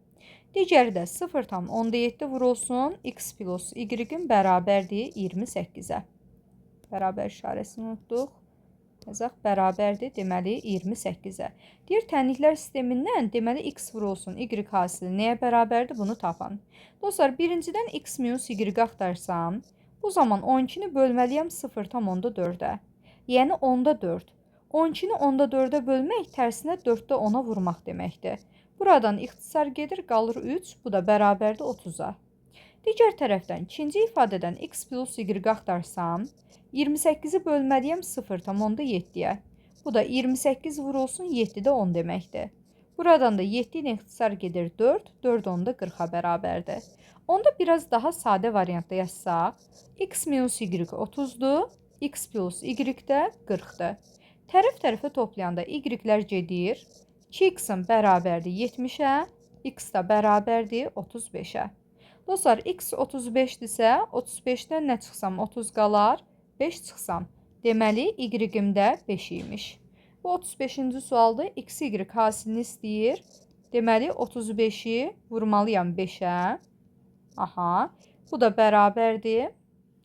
Speaker 1: Digəri də 0,7 vurulsun, x plus y-in bərabərdir 28-ə. Bərabər işarəsini unutduq. Yazaq, bərabərdir, deməli 28-ə. Deyir, tənliklər sistemindən deməli x vurulsun, y hasili nəyə bərabərdir? Bunu tapan. Dostlar, birincidən x minus y axtarsam, bu zaman 12-ni bölməliyəm 0,4-ə. Yəni 10-da 4. 12-ni 10-da 4-ə bölmək tərsinə 4-də 10-a vurmaq deməkdir. Buradan ixtisar gedir, qalır 3, bu da bərabərdir 30-a. Digər tərəfdən, ikinci ifadədən x plus y axtarsam, 28-i bölməliyəm 0,7-yə. Bu da 28 vurulsun 7-də 10 deməkdir. Buradan da 7 ilə ixtisar gedir 4, 4 10-da 40-a bərabərdir. Onda biraz daha sadə variantda yazsaq, x minus y 30-dur, x plus y də 40-dır. Tərəf-tərəfə toplayanda y-lər gedir, 2x-in bərabərdir 70-ə, x da bərabərdir 35-ə. Dostlar, x 35-dirsə, 35-dən nə çıxsam 30 qalar, 5 çıxsam. Deməli, y-im də 5 imiş. Bu 35-ci sualda x, y hasilini istəyir. Deməli, 35-i vurmalıyam 5-ə. Aha, bu da bərabərdir.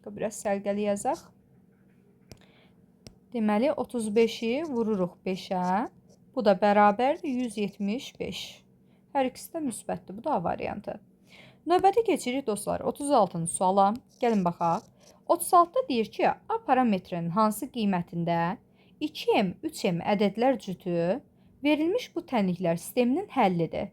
Speaker 1: Biraz sərgəli yazaq. Deməli, 35-i vururuq 5-ə. Bu da bərabərdir 175. Hər ikisi də müsbətdir. Bu da A variantı. Növbəti keçirik dostlar 36-cı suala. Gəlin baxaq. 36-da deyir ki, A parametrinin hansı qiymətində 2m, 3m ədədlər cütü verilmiş bu tənliklər sisteminin həllidir.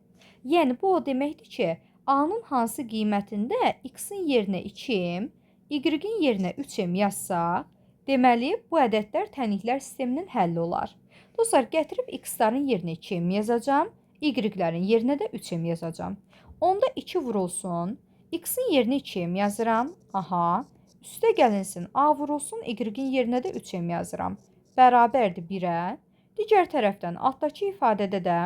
Speaker 1: Yəni, bu o deməkdir ki, A-nın hansı qiymətində x-in yerinə 2m, y-in yerinə 3m yazsaq, deməli, bu ədədlər tənliklər sisteminin həlli olar. Dostlar, gətirib x-ların yerinə 2m yazacam, y-lərin yerinə də 3m yazacam. Onda 2 vurulsun, x-in yerinə 2m yazıram, aha, üstə gəlinsin, a vurulsun, y-in yerinə də 3m yazıram. Bərabərdir 1-ə. Digər tərəfdən, altdakı ifadədə də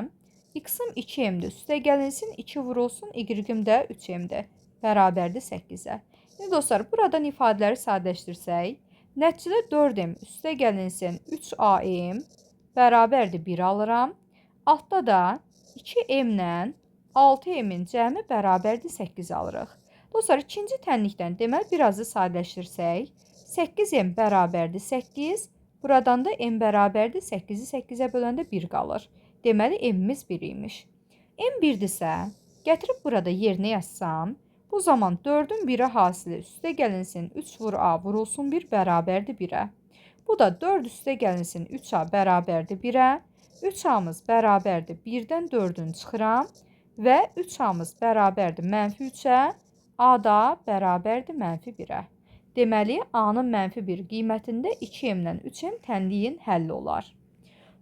Speaker 1: x-im 2m-dir, üstə gəlinsin, 2 vurulsun, y-im də 3m-dir. Bərabərdir 8-ə. Yəni, dostlar, buradan ifadələri sadələşdirsək, nəticədə 4m, üstə gəlinsin, 3am, bərabərdir 1 alıram. Altda da 2m-lə 6m-in cəmi bərabərdir 8 alırıq. Dostlar, ikinci tənlikdən deməli, birazı sadələşdirsək, 8m bərabərdir 8, Buradan da m bərabərdir 8-i 8-ə böləndə 1 qalır. Deməli m-imiz 1 imiş. M 1-dirsə, gətirib burada yerinə yazsam, bu zaman 4-ün 1-ə hasili üstə gəlinsin 3 vur a vurulsun 1 bərabərdir 1-ə. Bu da 4 üstə gəlinsin 3a bərabərdir 1-ə. 3a-mız bərabərdir 1-dən 4-ün çıxıram və 3a-mız bərabərdir -3-ə, a da bərabərdir -1-ə. Deməli, a-nın -1 qiymətində 2m-dən 3m tənliyin həlli olar.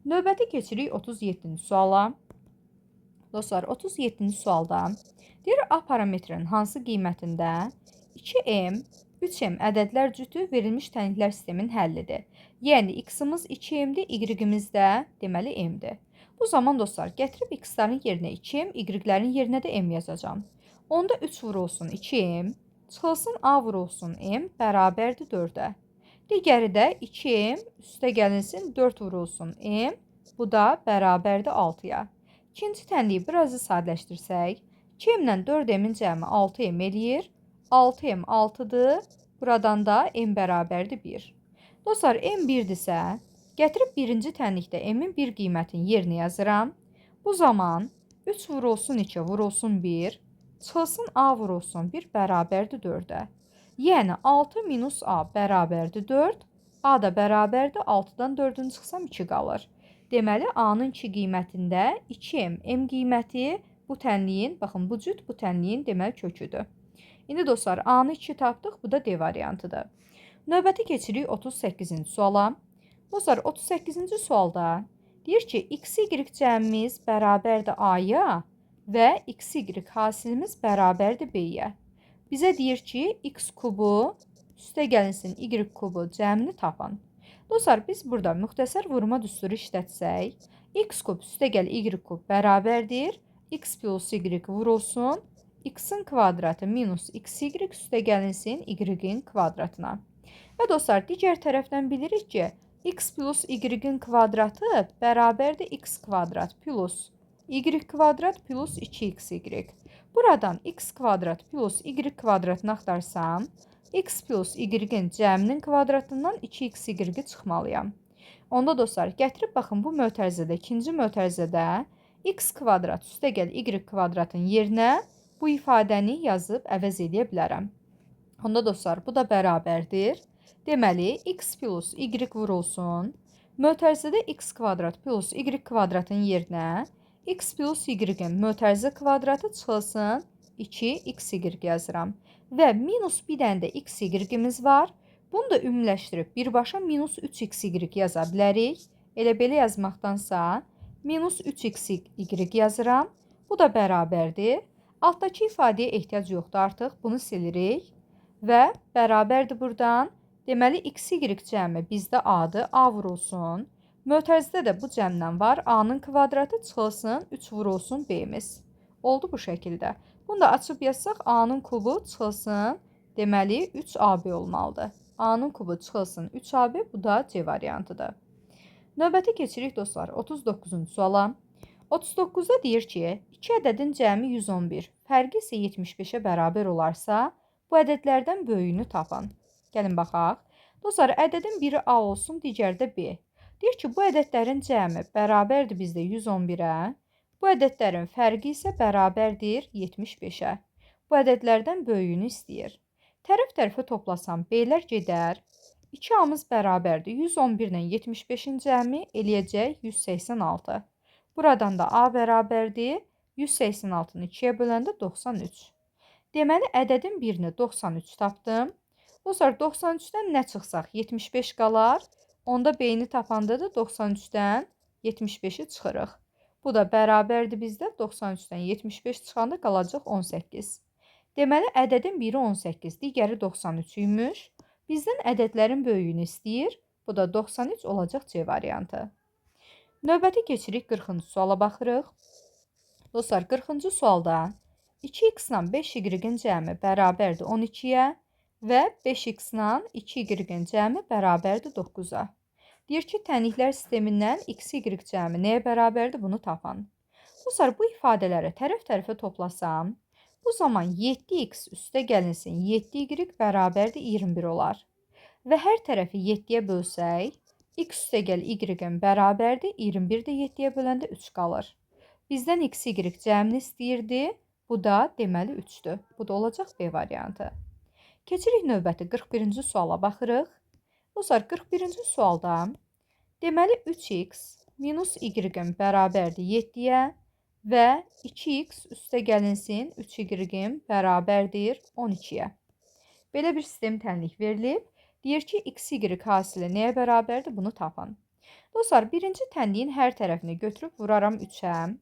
Speaker 1: Növbəti keçirik 37-ci suala. Dostlar, 37-ci sualda deyir A parametrinin hansı qiymətində 2m, 3m ədədlər cütü verilmiş tənliklər sisteminin həllidir. Yəni, x-imiz 2m-dir, y-imiz də deməli m-dir. Bu zaman dostlar, gətirib x-ların yerinə 2m, y-lərin yerinə də m yazacağım. Onda 3 vurulsun 2m, çıxılsın a vurulsun m bərabərdir 4-ə. Digəri də 2m üstə gəlinsin 4 vurulsun m, bu da bərabərdir 6-ya. İkinci tənliyi biraz da sadələşdirsək, 2m-dən 4m-in cəmi 6m eləyir. 6m 6-dır. Buradan da m bərabərdir 1. Dostlar, m 1-dirsə, gətirib birinci tənlikdə m-in 1 qiymətini yerinə yazıram. Bu zaman 3 vurulsun 2 vurulsun 1, çıxılsın a vurulsun 1 bərabərdir 4-ə. Yəni, 6 minus a bərabərdir 4, a da bərabərdir 6-dan 4-ün çıxsam 2 qalır. Deməli, a-nın 2 qiymətində 2m, m qiyməti bu tənliyin, baxın, bu cüt bu tənliyin deməli köküdür. İndi dostlar, a-nı 2 tapdıq, bu da D variantıdır. Növbəti keçirik 38-ci suala. Dostlar, 38-ci sualda deyir ki, x, y cəmimiz bərabərdir a-ya və x, y hasilimiz bərabərdir b-yə. Bizə deyir ki, x kubu üstə gəlinsin y kubu cəmini tapın. Dostlar, biz burada müxtəsər vurma düsturu işlətsək, x kub üstə gəl y kub bərabərdir, x plus y vurulsun, x-in kvadratı minus xy üstə gəlinsin y-in kvadratına. Və dostlar, digər tərəfdən bilirik ki, x plus y-in kvadratı bərabərdir x kvadrat plus y kvadrat plus 2xy. Buradan x kvadrat plus y kvadratını axtarsam, x plus y-in cəminin kvadratından 2xy çıxmalıyam. Onda dostlar, gətirib baxın bu mötərizədə, ikinci mötərizədə x kvadrat üstə gəl y kvadratın yerinə bu ifadəni yazıb əvəz edə bilərəm. Onda dostlar, bu da bərabərdir. Deməli, x plus y vurulsun. Mötərizədə x kvadrat plus y kvadratın yerinə x plus y-in mötərizə kvadratı çıxılsın 2xy yazıram. Və minus bir dənə də xy-imiz var. Bunu da ümumiləşdirib birbaşa minus 3xy yaza bilərik. Elə belə yazmaqdansa minus 3xy yazıram. Bu da bərabərdir. Altdakı ifadəyə ehtiyac yoxdur artıq. Bunu silirik. Və bərabərdir buradan. Deməli, xy cəmi bizdə a-dır. A vurulsun. Mötərizədə də bu cəmdən var. A-nın kvadratı çıxılsın 3 vurulsun b-imiz. Oldu bu şəkildə. Bunu da açıb yazsaq, a-nın kubu çıxılsın, deməli 3ab olmalıdır. A-nın kubu çıxılsın 3ab, bu da C variantıdır. Növbəti keçirik dostlar 39-cu suala. 39-da deyir ki, 2 ədədin cəmi 111, fərqi isə 75-ə bərabər olarsa, bu ədədlərdən böyüyünü tapın. Gəlin baxaq. Dostlar, ədədin biri A olsun, digəri də B. Deyir ki, bu ədədlərin cəmi bərabərdir bizdə 111-ə. Bu ədədlərin fərqi isə bərabərdir 75-ə. Bu ədədlərdən böyüyünü istəyir. Tərəf-tərəfə toplasam B-lər gedər. 2A-mız bərabərdir 111-lə 75-in cəmi eləyəcək 186. Buradan da A bərabərdir 186-nı 2-yə böləndə 93. Deməli, ədədin birini 93 tapdım. Dostlar, 93-dən nə çıxsaq 75 qalar. Onda B-ni tapanda da 93-dən 75-i çıxırıq. Bu da bərabərdir bizdə 93-dən 75 çıxanda qalacaq 18. Deməli, ədədin biri 18, digəri 93 imiş. Bizdən ədədlərin böyüyünü istəyir. Bu da 93 olacaq C variantı. Növbəti keçirik 40-cı suala baxırıq. Dostlar, 40-cı sualda 2x-la 5y-in cəmi bərabərdir 12-yə və 5x-la 2y-in cəmi bərabərdir 9-a. Deyir ki, tənliklər sistemindən x, y cəmi nəyə bərabərdir? Bunu tapın. Dostlar, bu ifadələri tərəf-tərəfə toplasam, bu zaman 7x üstə gəlinsin 7y bərabərdir 21 olar. Və hər tərəfi 7-yə bölsək, X üstəgəl y-in bərabərdir. 21 də 7-yə böləndə 3 qalır. Bizdən x, y cəmini istəyirdi. Bu da deməli 3-dür. Bu da olacaq B variantı. Keçirik növbəti 41-ci suala baxırıq. Dostlar, 41-ci sualda deməli 3x minus y-in bərabərdir 7-yə və 2x üstəgəlinsin 3y bərabərdir 12-yə. Belə bir sistem tənlik verilib. Deyir ki, x, y hasili nəyə bərabərdir? Bunu tapın. Dostlar, birinci tənliyin hər tərəfini götürüb vuraram 3-ə.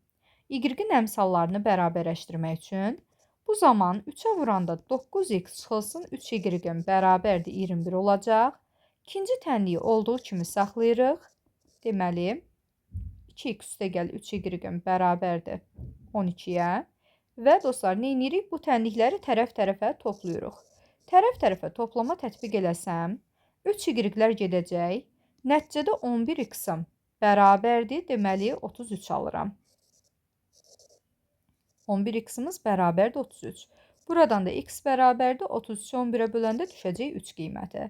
Speaker 1: Y-in əmsallarını bərabərləşdirmək üçün bu zaman 3-ə vuranda 9x çıxılsın 3y bərabərdir 21 olacaq. İkinci tənliyi olduğu kimi saxlayırıq. Deməli, 2x üstəgəl 3y bərabərdir 12-yə. Və dostlar, nə edirik? Bu tənlikləri tərəf-tərəfə toplayırıq. Tərəf-tərəfə toplama tətbiq eləsəm, 3y-lər gedəcək. Nəticədə 11x-im bərabərdir. Deməli, 33 alıram. 11x-imiz bərabərdir 33. Buradan da x bərabərdir 33-ü 11-ə böləndə düşəcək 3 qiyməti.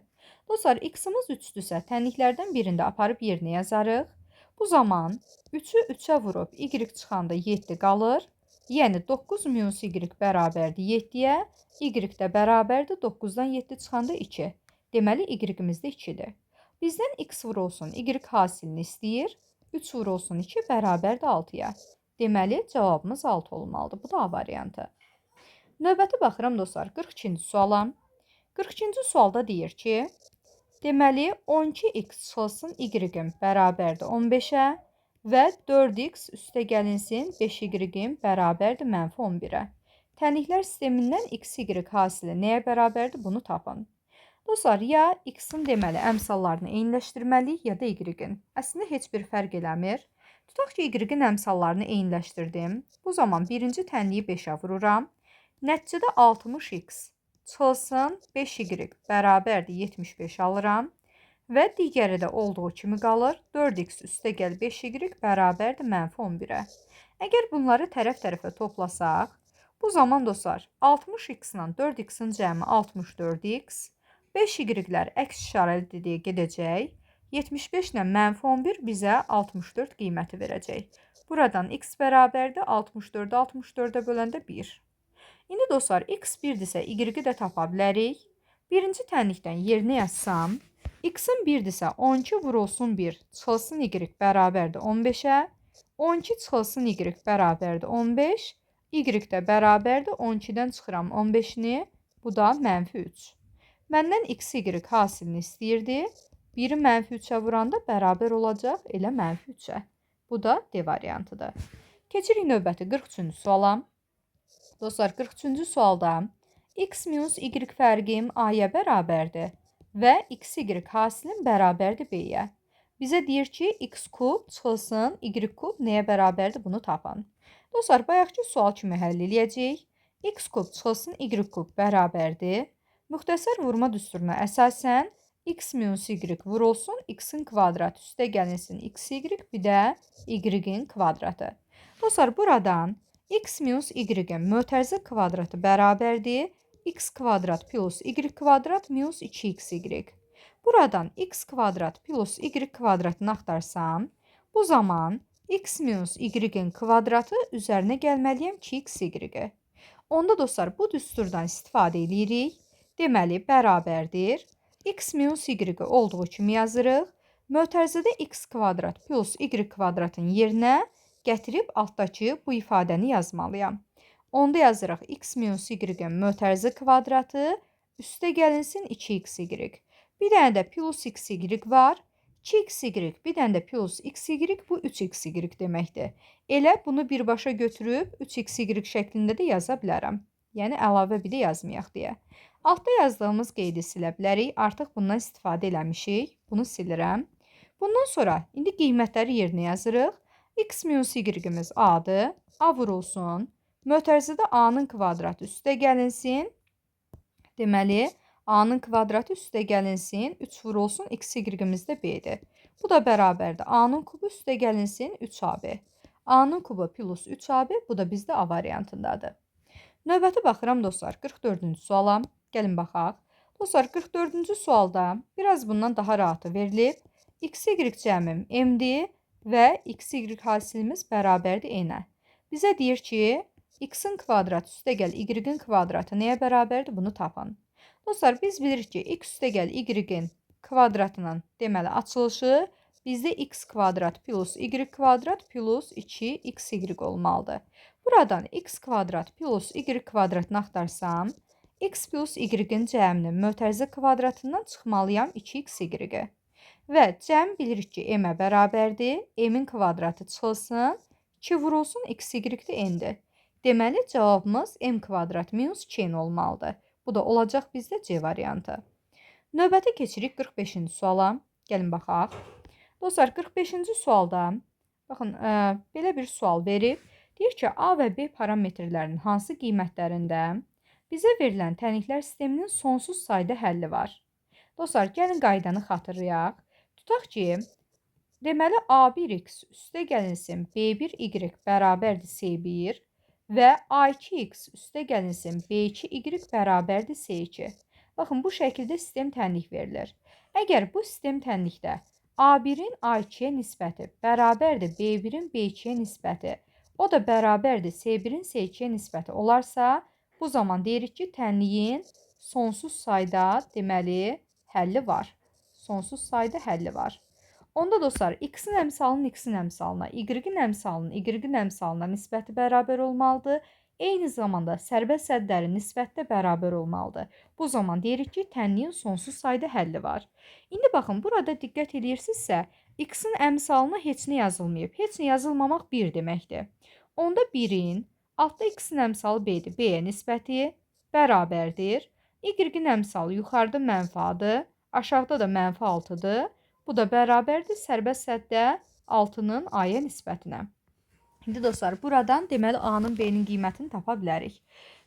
Speaker 1: Dostlar, x-imiz 3-dürsə, tənliklərdən birində aparıb yerinə yazarıq. Bu zaman 3-ü 3-ə vurub y çıxanda 7 qalır. Yəni 9 minus y bərabərdir 7-yə, y də bərabərdir 9-dan 7 çıxanda 2. Deməli, y-imiz də 2-dir. Bizdən x vurulsun y hasilini istəyir. 3 vurulsun 2 bərabərdir 6-ya. Deməli, cavabımız 6 olmalıdır. Bu da A variantı. Növbəti baxıram dostlar, 42-ci suala. 42-ci sualda deyir ki, deməli, 12x çıxılsın y bərabərdir 15-ə. Və 4x üstəgəlinsin 5y bərabərdir -11-ə. Tənliklər sistemindən x, y hasili nəyə bərabərdir? Bunu tapın. Dostlar, ya x-in deməli əmsallarını eyniləşdirməliyik, ya da y-in. Əslində heç bir fərq eləmir. Tutaq ki, y-in əmsallarını eyniləşdirdim. Bu zaman birinci tənliyi 5-ə vururam. Nəticədə 60x çıxılsın 5y bərabərdir 75 alıram. Və digəri də olduğu kimi qalır. 4x üstəgəl 5y bərabərdir -11-ə. Əgər bunları tərəf-tərəfə toplasaq, bu zaman dostlar 60x ilə 4x-in cəmi 64x, 5y-lər əks işarəli gedəcək. 75 ilə -11 bizə 64 qiyməti verəcək. Buradan x bərabərdir 64-ü 64-ə böləndə 1. İndi dostlar, x 1-dirsə y-i də tapa bilərik. Birinci tənlikdən yerinə yazsam, x-in 1-dirsə 12 vurulsun 1 çıxılsın y bərabərdir 15-ə. 12 çıxılsın y bərabərdir 15. Y də bərabərdir 12-dən çıxıram 15-ni. Bu da -3. Məndən x, y hasilini istəyirdi. 1-i -3-ə vuranda bərabər olacaq elə -3-ə. Bu da D variantıdır. Keçirik növbəti 43-cü suala. Dostlar, 43-cü sualda x minus y fərqim a-ya bərabərdir və x, y hasilim bərabərdir b-yə. Bizə deyir ki, x kub çıxılsın y kub nəyə bərabərdir? Bunu tapın. Dostlar, bayaqki sual kimi həll eləyəcəyik. X kub çıxılsın y kub bərabərdir. Müxtəsər vurma düsturuna əsasən x minus y vurulsun x-in kvadratı üstə gəlinsin x, y, bir də y-in kvadratı. Dostlar, buradan x minus y-in mötərizə kvadratı bərabərdir. X kvadrat plus y kvadrat minus 2xy. Buradan x kvadrat plus y kvadratını axtarsam, bu zaman x minus y-in kvadratı üzərinə gəlməliyəm 2xy. Onda dostlar, bu düsturdan istifadə edirik. Deməli, bərabərdir. X minus y olduğu kimi yazırıq. Mötərizədə x kvadrat plus y kvadratın yerinə gətirib altdakı bu ifadəni yazmalıyam. Onda yazırıq x minus y-in mötərizə kvadratı üstə gəlinsin 2xy. Bir dənə də plus xy var. 2xy, bir dənə də plus xy, bu 3xy deməkdir. Elə bunu birbaşa götürüb 3xy şəklində də yaza bilərəm. Yəni, əlavə bir də yazmayaq deyə. Altda yazdığımız qeydi silə bilərik. Artıq bundan istifadə eləmişik. Bunu silirəm. Bundan sonra indi qiymətləri yerinə yazırıq. X minus y-imiz a-dır. A vurulsun. Mötərizədə a-nın kvadratı üstə gəlinsin. Deməli, a-nın kvadratı üstə gəlinsin. 3 vurulsun. X, y-imiz də b-dir. Bu da bərabərdir. A-nın kubu üstə gəlinsin 3ab. A-nın kubu plus 3ab. Bu da bizdə A variantındadır. Növbəti baxıram dostlar. 44-cü suala. Gəlin baxaq. Dostlar, 44-cü sualda biraz bundan daha rahatı verilib. X, Y cəmim M-dir və X, Y hasilimiz bərabərdir N-ə. Bizə deyir ki, X-in kvadratı üstəgəl Y-in kvadratı nəyə bərabərdir? Bunu tapın. Dostlar, biz bilirik ki, X üstəgəl Y-in kvadratının deməli açılışı bizdə X kvadrat plus Y kvadrat plus 2XY olmalıdır. Buradan X kvadrat plus Y kvadratını axtarsam, X plus Y-in cəminin mötərizə kvadratından çıxmalıyam 2XY. Və cəm bilirik ki, M-ə bərabərdir. M-in kvadratı çıxılsın. 2 vurulsun XY-də N-dir. Deməli, cavabımız M kvadrat minus 2N olmalıdır. Bu da olacaq bizdə C variantı. Növbəti keçirik 45-ci suala. Gəlin baxaq. Dostlar, 45-ci sualda baxın, belə bir sual verib. Deyir ki, A və B parametrlərinin hansı qiymətlərində bizə verilən təniklər sisteminin sonsuz sayda həlli var? Dostlar, gəlin qaydanı xatırlayaq. Tutaq ki, deməli A1x üstə gəlinsin B1y bərabərdir C1 və A2x üstə gəlinsin B2y bərabərdir C2. Baxın, bu şəkildə sistem tənlik verilir. Əgər bu sistem tənlikdə A1-in A2-yə nisbəti bərabərdir B1-in B2-yə nisbəti, o da bərabərdir C1-in C2-yə nisbəti olarsa, bu zaman deyirik ki, tənliyin sonsuz sayda deməli həlli var. Sonsuz sayda həlli var. Onda dostlar, X-in əmsalının X-in əmsalına, Y-in əmsalının Y-in əmsalına nisbəti bərabər olmalıdır. Eyni zamanda sərbəst səddlərin nisbətdə bərabər olmalıdır. Bu zaman deyirik ki, tənliyin sonsuz sayda həlli var. İndi baxın, burada diqqət edirsinizsə, X-in əmsalına heç nə yazılmayıb. Heç nə yazılmamaq 1 deməkdir. Onda 1-in, altda X-in əmsalı B-dir, B-yə nisbəti bərabərdir. Y-in əmsalı yuxarıda mənfadır, aşağıda da mənfi 6-dır. Bu da bərabərdir sərbəst səddə 6-nın A-yə nisbətinə. İndi dostlar, buradan deməli A-nın B-nin qiymətini tapa bilərik.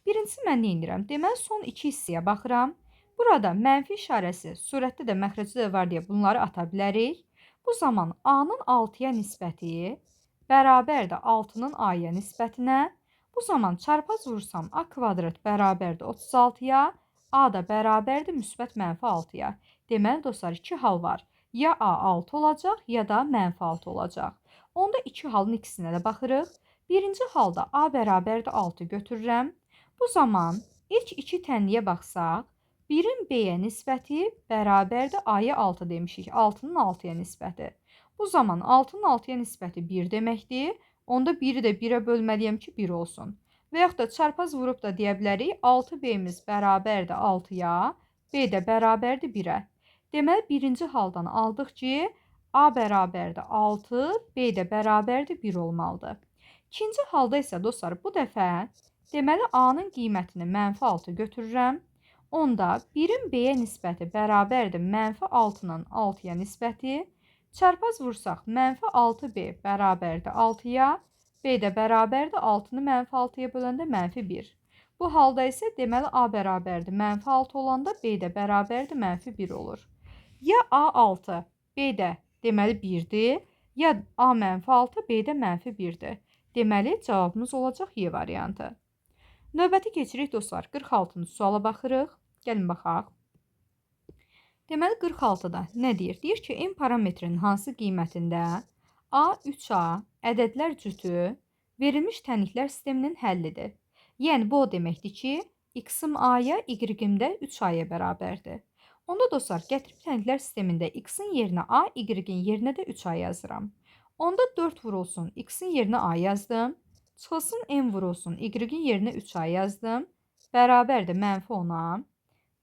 Speaker 1: Birincisi mən nə edirəm? Deməli, son iki hissəyə baxıram. Burada mənfi işarəsi surətdə də məxrəcdə də var deyə bunları ata bilərik. Bu zaman A-nın 6-ya nisbəti bərabərdir 6-nın A-ya nisbətinə. Bu zaman çarpaz vursam A kvadrat bərabərdir 36-ya, A da bərabərdir müsbət mənfi 6-ya. Deməli dostlar, iki hal var. Ya A 6 olacaq, ya da mənfi 6 olacaq. Onda iki halın ikisinə də baxırıq. Birinci halda A bərabərdir 6 götürürəm. Bu zaman ilk iki tənliyə baxsaq, 1-in B-yə nisbəti bərabərdir A-ya 6 demişik. 6-nın 6-ya nisbəti. Bu zaman 6-nın 6-ya nisbəti 1 deməkdir. Onda 1-i də 1-ə bölməliyəm ki, 1 olsun. Və yaxud da çarpaz vurub da deyə bilərik, 6B-miz bərabərdir 6-ya, B də bərabərdir 1-ə. Deməli, birinci haldan aldıq ki, A bərabərdir 6, B də bərabərdir 1 olmalıdır. İkinci halda isə dostlar, bu dəfə deməli A-nın qiymətini mənfi 6 götürürəm. Onda 1-in B-yə nisbəti bərabərdir mənfi 6-nın 6-ya nisbəti. Çarpaz vursaq, mənfi 6B bərabərdir 6-ya, B də bərabərdir 6-nı mənfi 6-ya böləndə mənfi 1. Bu halda isə deməli A bərabərdir mənfi 6 olanda B də bərabərdir mənfi 1 olur. Ya A6, B də deməli 1-dir, ya A mənfi 6, B də mənfi 1-dir. Deməli, cavabımız olacaq Y variantı. Növbəti keçirik dostlar, 46-cı suala baxırıq. Gəlin baxaq. Deməli, 46-da nə deyir? Deyir ki, M parametrinin hansı qiymətində A, 3A ədədlər cütü verilmiş tənliklər sisteminin həllidir. Yəni, bu o deməkdir ki, X-im A-ya, Y-im də 3A-ya bərabərdir. Onda dostlar, gətirib tənliklər sistemində X-in yerinə A, Y-in yerinə də 3A yazıram. Onda 4 vurulsun, X-in yerinə A yazdım. Çıxılsın, M vurulsun, Y-in yerinə 3A yazdım. Bərabərdir mənfi 10-a.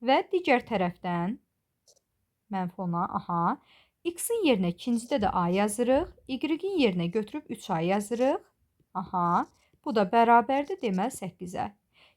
Speaker 1: Və digər tərəfdən mənfi 10-a, aha. X-in yerinə ikincidə də A yazırıq. Y-in yerinə götürüb 3A yazırıq. Aha. Bu da bərabərdir deməli 8-ə.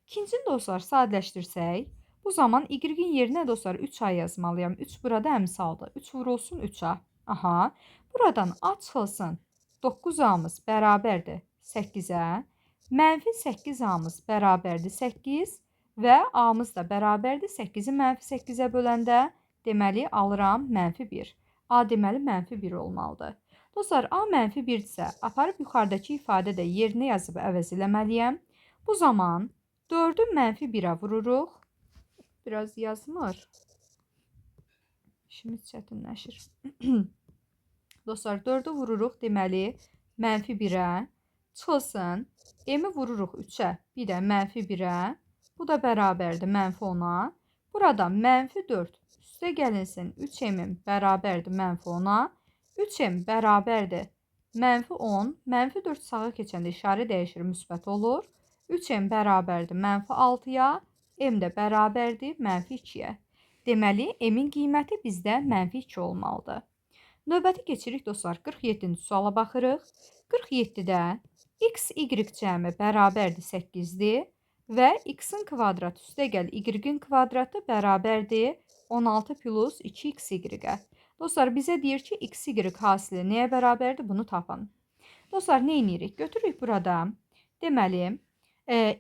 Speaker 1: İkincini dostlar sadələşdirsək, bu zaman Y-in yerinə dostlar 3A yazmalıyam. 3 burada əmsaldır. 3 vurulsun 3A. Aha. Buradan A çıxılsın. 9A-mız bərabərdir 8-ə. Mənfi 8A-mız bərabərdir 8 və A-mız da bərabərdir 8-i mənfi 8-ə böləndə deməli alıram mənfi 1. A deməli mənfi 1 olmalıdır. Dostlar, A mənfi 1-dirsə, aparıb yuxarıdakı ifadə də yerinə yazıb əvəz eləməliyəm. Bu zaman 4-ü mənfi 1-ə vururuq. Biraz yazmır. İşimiz çətinləşir. Dostlar, 4-ü vururuq deməli -1-ə. Çıxılsın. M-i vururuq 3-ə, bir də -1-ə. Bu da bərabərdir -10-a. Burada -4 üstə gəlinsin 3m-in bərabərdir -10-a. 3m bərabərdir -10. -4 sağa keçəndə işarə dəyişir, müsbət olur. 3m bərabərdir -6-ya. M də bərabərdir -2-yə. Deməli, m-in qiyməti bizdə -2 olmalıdır. Növbəti keçirik dostlar. 47-ci suala baxırıq. 47-də x, y cəmi bərabərdir 8-dir və x-in kvadratı üstə gəl y-in kvadratı bərabərdir 16 plus 2xy-ə. Dostlar, bizə deyir ki, x, y hasili nəyə bərabərdir? Bunu tapın. Dostlar, nə edirik? Götürürük burada. Deməli,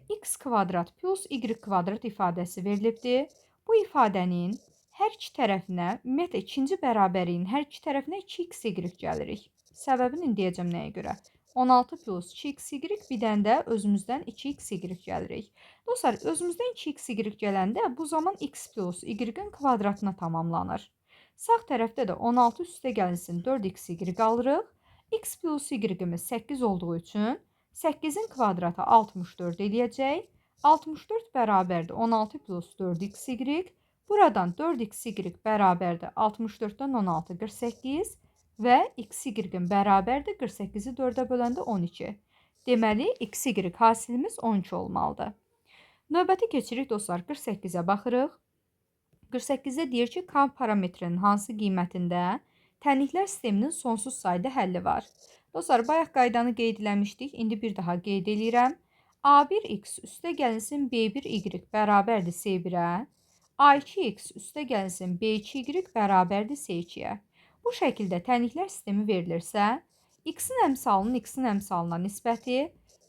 Speaker 1: x kvadrat plus y kvadrat ifadəsi verilibdir. Bu ifadənin hər iki tərəfinə, ümumiyyətlə ikinci bərabəriyin hər iki tərəfinə 2xy gəlirik. Səbəbini deyəcəm nəyə görə. 16 plus 2xy, bir dənə də özümüzdən 2xy gəlirik. Dostlar, özümüzdən 2xy gələndə bu zaman x plus y-in kvadratına tamamlanır. Sağ tərəfdə də 16 üstə gəlinsin 4xy alırıq. X plus y-imiz 8 olduğu üçün 8-in kvadratı 64 eləyəcək. 64 bərabərdir 16 plus 4xy. Buradan 4xy bərabərdir 64-dən 16 48 və xy-in bərabərdir 48-i 4-ə böləndə 12. Deməli, xy hasilimiz 12 olmalıdır. Növbəti keçirik dostlar, 48-ə baxırıq. 48-də deyir ki, k parametrinin hansı qiymətində tənliklər sisteminin sonsuz sayda həlli var. Dostlar, bayaq qaydanı qeyd eləmişdik, indi bir daha qeyd edirəm. A1x üstə gəlinsin B1y bərabərdir C1-ə. A2x üstə gəlinsin B2y bərabərdir C2-yə. Bu şəkildə tənliklər sistemi verilirsə, x-in əmsalının x-in əmsalına nisbəti,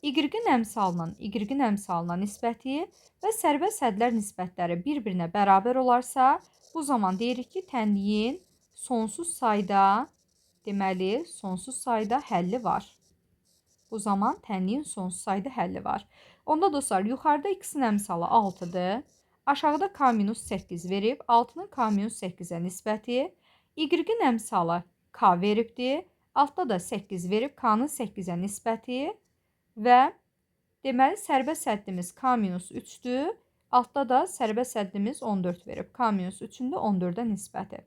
Speaker 1: y-in əmsalının y-in əmsalına nisbəti və sərvə sədlər nisbətləri bir-birinə bərabər olarsa, bu zaman deyirik ki, tənliyin sonsuz sayda, deməli, sonsuz sayda həlli var. Bu zaman tənliyin sonsuz sayda həlli var. Onda dostlar, yuxarıda x-in əmsalı 6-dır. Aşağıda k-8 verib, 6-nın k-8-ə nisbəti, y-in əmsalı k veribdir. Altda da 8 verib, k-nın 8-ə nisbəti və deməli, sərvə səddimiz k-3-dür. Altda da sərvə səddimiz 14 verib, k-3-ün də 14-ə nisbəti.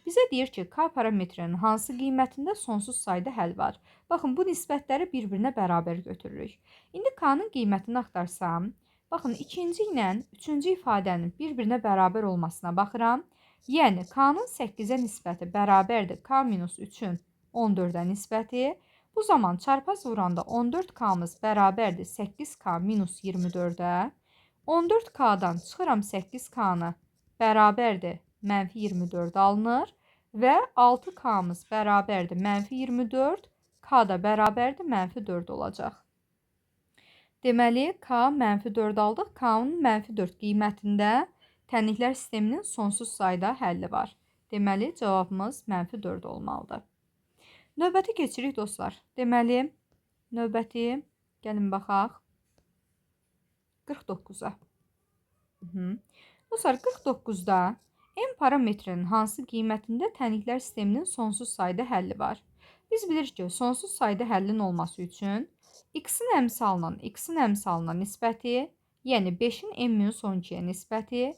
Speaker 1: Bizə deyir ki, k parametrinin hansı qiymətində sonsuz sayda həll var. Baxın, bu nisbətləri bir-birinə bərabər götürürük. İndi k-nın qiymətini axtarsam, baxın, ikinci ilə üçüncü ifadənin bir-birinə bərabər olmasına baxıram. Yəni, k-nın 8-ə nisbəti bərabərdir k-3-ün 14-ə nisbəti. Bu zaman çarpaz vuranda 14k-mız bərabərdir 8k-24-ə. 14k-dan çıxıram 8k-nı bərabərdir -24 alınır və 6k-mız bərabərdir -24, k da bərabərdir -4 olacaq. Deməli, k -4 aldıq. K-nın -4 qiymətində tənliklər sisteminin sonsuz sayda həlli var. Deməli, cavabımız -4 olmalıdır. Növbəti keçirik dostlar. Deməli, növbəti gəlin baxaq 49-a. Dostlar, 49-da m parametrinin hansı qiymətində tənliklər sisteminin sonsuz sayda həlli var? Biz bilirik ki, sonsuz sayda həllin olması üçün x-in əmsalının x-in əmsalına nisbəti, yəni 5-in m-12-yə nisbəti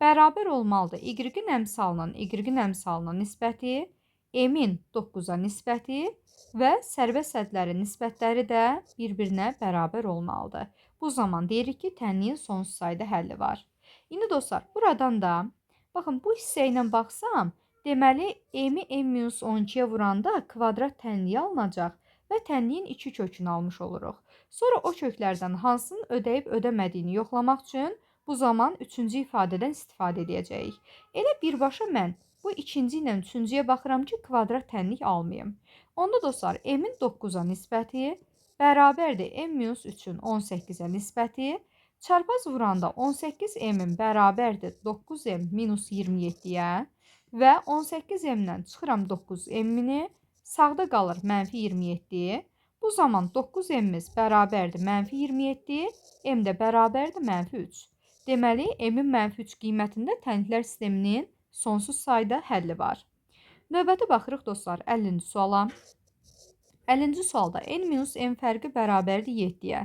Speaker 1: bərabər olmalıdır y-in əmsalının y-in əmsalına nisbəti, m-in 9-a nisbəti və sərvə sədlərin nisbətləri də bir-birinə bərabər olmalıdır. Bu zaman deyirik ki, tənliyin sonsuz sayda həlli var. İndi dostlar, buradan da, baxın, bu hissə ilə baxsam, deməli, m-i m-12-yə vuranda kvadrat tənliyi alınacaq və tənliyin 2 kökünü almış oluruq. Sonra o köklərdən hansının ödəyib ödəmədiyini yoxlamaq üçün bu zaman 3-cü ifadədən istifadə edəcəyik. Elə birbaşa mən bu ikinci ilə üçüncüyə baxıram ki, kvadrat tənlik almayım. Onda dostlar, m-in 9-a nisbəti bərabərdir m-3-ün 18-ə nisbəti. Çarpaz vuranda 18 m-in bərabərdir 9m-27-yə və 18 m-dən çıxıram 9 m-ni, sağda qalır -27. Bu zaman 9 m-imiz bərabərdir -27, m də bərabərdir -3. Deməli, m-in -3 qiymətində tənliklər sisteminin sonsuz sayda həlli var. Növbəti baxırıq dostlar 50-ci suala. 50-ci sualda n minus n fərqi bərabərdir 7-yə.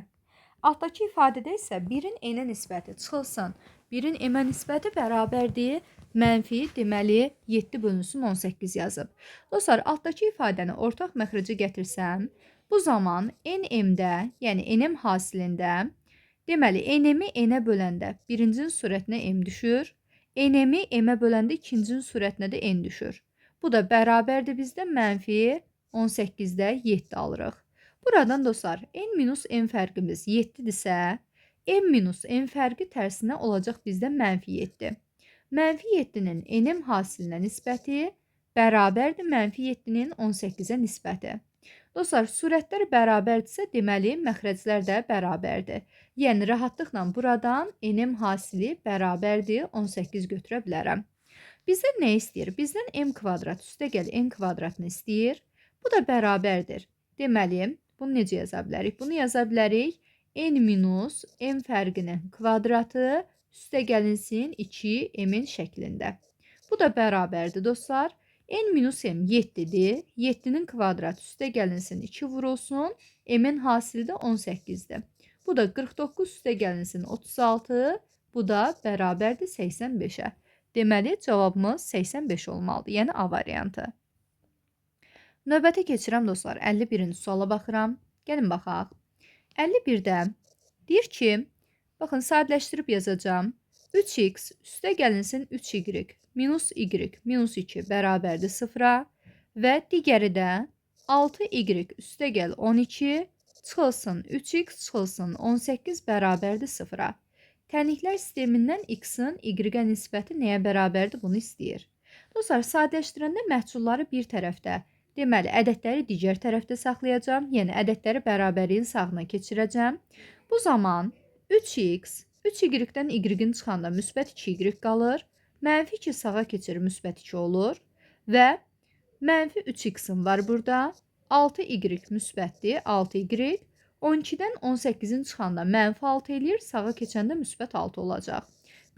Speaker 1: Altdakı ifadədə isə 1-in n-ə nisbəti çıxılsın. 1-in m-ə nisbəti bərabərdir mənfi, deməli 7 bölünsün 18 yazıb. Dostlar, altdakı ifadəni ortaq məxrəcə gətirsəm, bu zaman n-m-də, yəni n-m hasilində, deməli n-mi n-ə böləndə birincinin surətinə m düşür, n-mi m-ə böləndə ikincinin surətinə də n düşür. Bu da bərabərdir bizdə mənfi 18-də 7 alırıq. Buradan dostlar, n minus n fərqimiz 7-dirsə, n minus n fərqi tərsinə olacaq bizdə mənfi 7. Mənfi 7-nin n-m hasilinə nisbəti bərabərdir mənfi 7-nin 18-ə nisbəti. Dostlar, surətlər bərabərdirsə, deməli, məxrəclər də bərabərdir. Yəni, rahatlıqla buradan n-m hasili bərabərdir 18 götürə bilərəm. Bizdən nə istəyir? Bizdən m kvadrat üstəgəl n kvadratını istəyir. Bu da bərabərdir. Deməli, bunu necə yaza bilərik? Bunu yaza bilərik n minus m fərqinin kvadratı üstəgəlinsin 2m-in şəklində. Bu da bərabərdir dostlar. N minus m 7-dir. 7-nin kvadratı üstəgəlinsin 2 vurulsun. M-in hasili də 18-dir. Bu da 49 üstəgəlinsin 36. Bu da bərabərdir 85-ə. Deməli, cavabımız 85 olmalıdır. Yəni, A variantı. Növbətə keçirəm dostlar. 51-ci suala baxıram. Gəlin baxaq. 51-də deyir ki, baxın, sadələşdirib yazacağım. 3x üstəgəlinsin 3y minus y minus 2 bərabərdir 0-a və digəri də 6y üstəgəl 12 çıxılsın 3x çıxılsın 18 bərabərdir 0-a. Tənliklər sistemindən x-in y-ə nisbəti nəyə bərabərdir? Bunu istəyir. Dostlar, sadələşdirəndə məhsulları bir tərəfdə, deməli, ədədləri digər tərəfdə saxlayacağım. Yəni, ədədləri bərabərliyin sağına keçirəcəm. Bu zaman 3x, 3y-dən y-in çıxanda müsbət 2y qalır. Mənfi 2 sağa keçir, müsbət 2 olur. Və mənfi 3x-in var burada. 6y müsbətdir, 6y. 12-dən 18-in çıxanda mənfi 6 eləyir, sağa keçəndə müsbət 6 olacaq.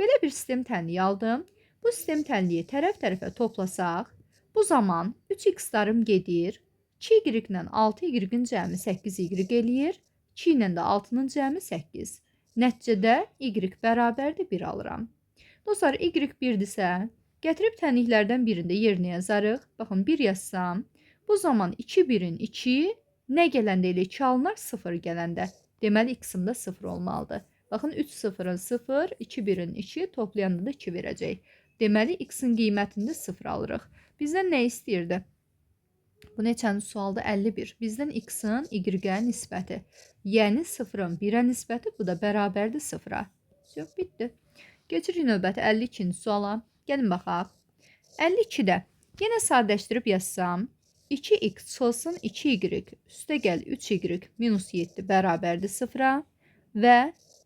Speaker 1: Belə bir sistem tənliyi aldım. Bu sistem tənliyi tərəf-tərəfə toplasaq, bu zaman 3x-larım gedir. 2y-lə 6y-in cəmi 8y eləyir. 2 ilə də 6-nın cəmi 8. Nəticədə y bərabərdir 1 alıram. Dostlar, y 1-dirsə, gətirib tənliklərdən birində yerinə yazarıq. Baxın, 1 yazsam, bu zaman 2 1-in 2, nə gələndə elə 2 alınır? 0 gələndə. Deməli, x-im də 0 olmalıdır. Baxın, 3 0-ın 0, 2 1-in 2, toplayanda da 2 verəcək. Deməli, x-in qiymətində 0 alırıq. Bizdən nə istəyirdi? Bu neçənci sualda? 51. Bizdən x-in y-ə nisbəti. Yəni, 0-ın 1-ə nisbəti, bu da bərabərdir 0-a. Yox, bitdi. Keçirik növbəti 52-ci suala. Gəlin baxaq. 52-də yenə sadələşdirib yazsam, 2x çıxılsın 2y üstəgəl 3y minus 7 bərabərdir 0-a və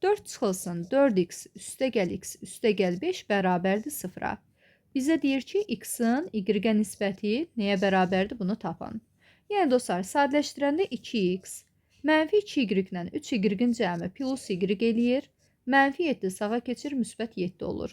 Speaker 1: 4 çıxılsın 4x üstəgəl x üstəgəl 5 bərabərdir 0-a. Bizə deyir ki, x-in y-ə nisbəti nəyə bərabərdir? Bunu tapın. Yəni, dostlar, sadələşdirəndə 2x, mənfi 2y-lə 3y-in cəmi plus y eləyir. Mənfi 7 sağa keçir, müsbət 7 olur.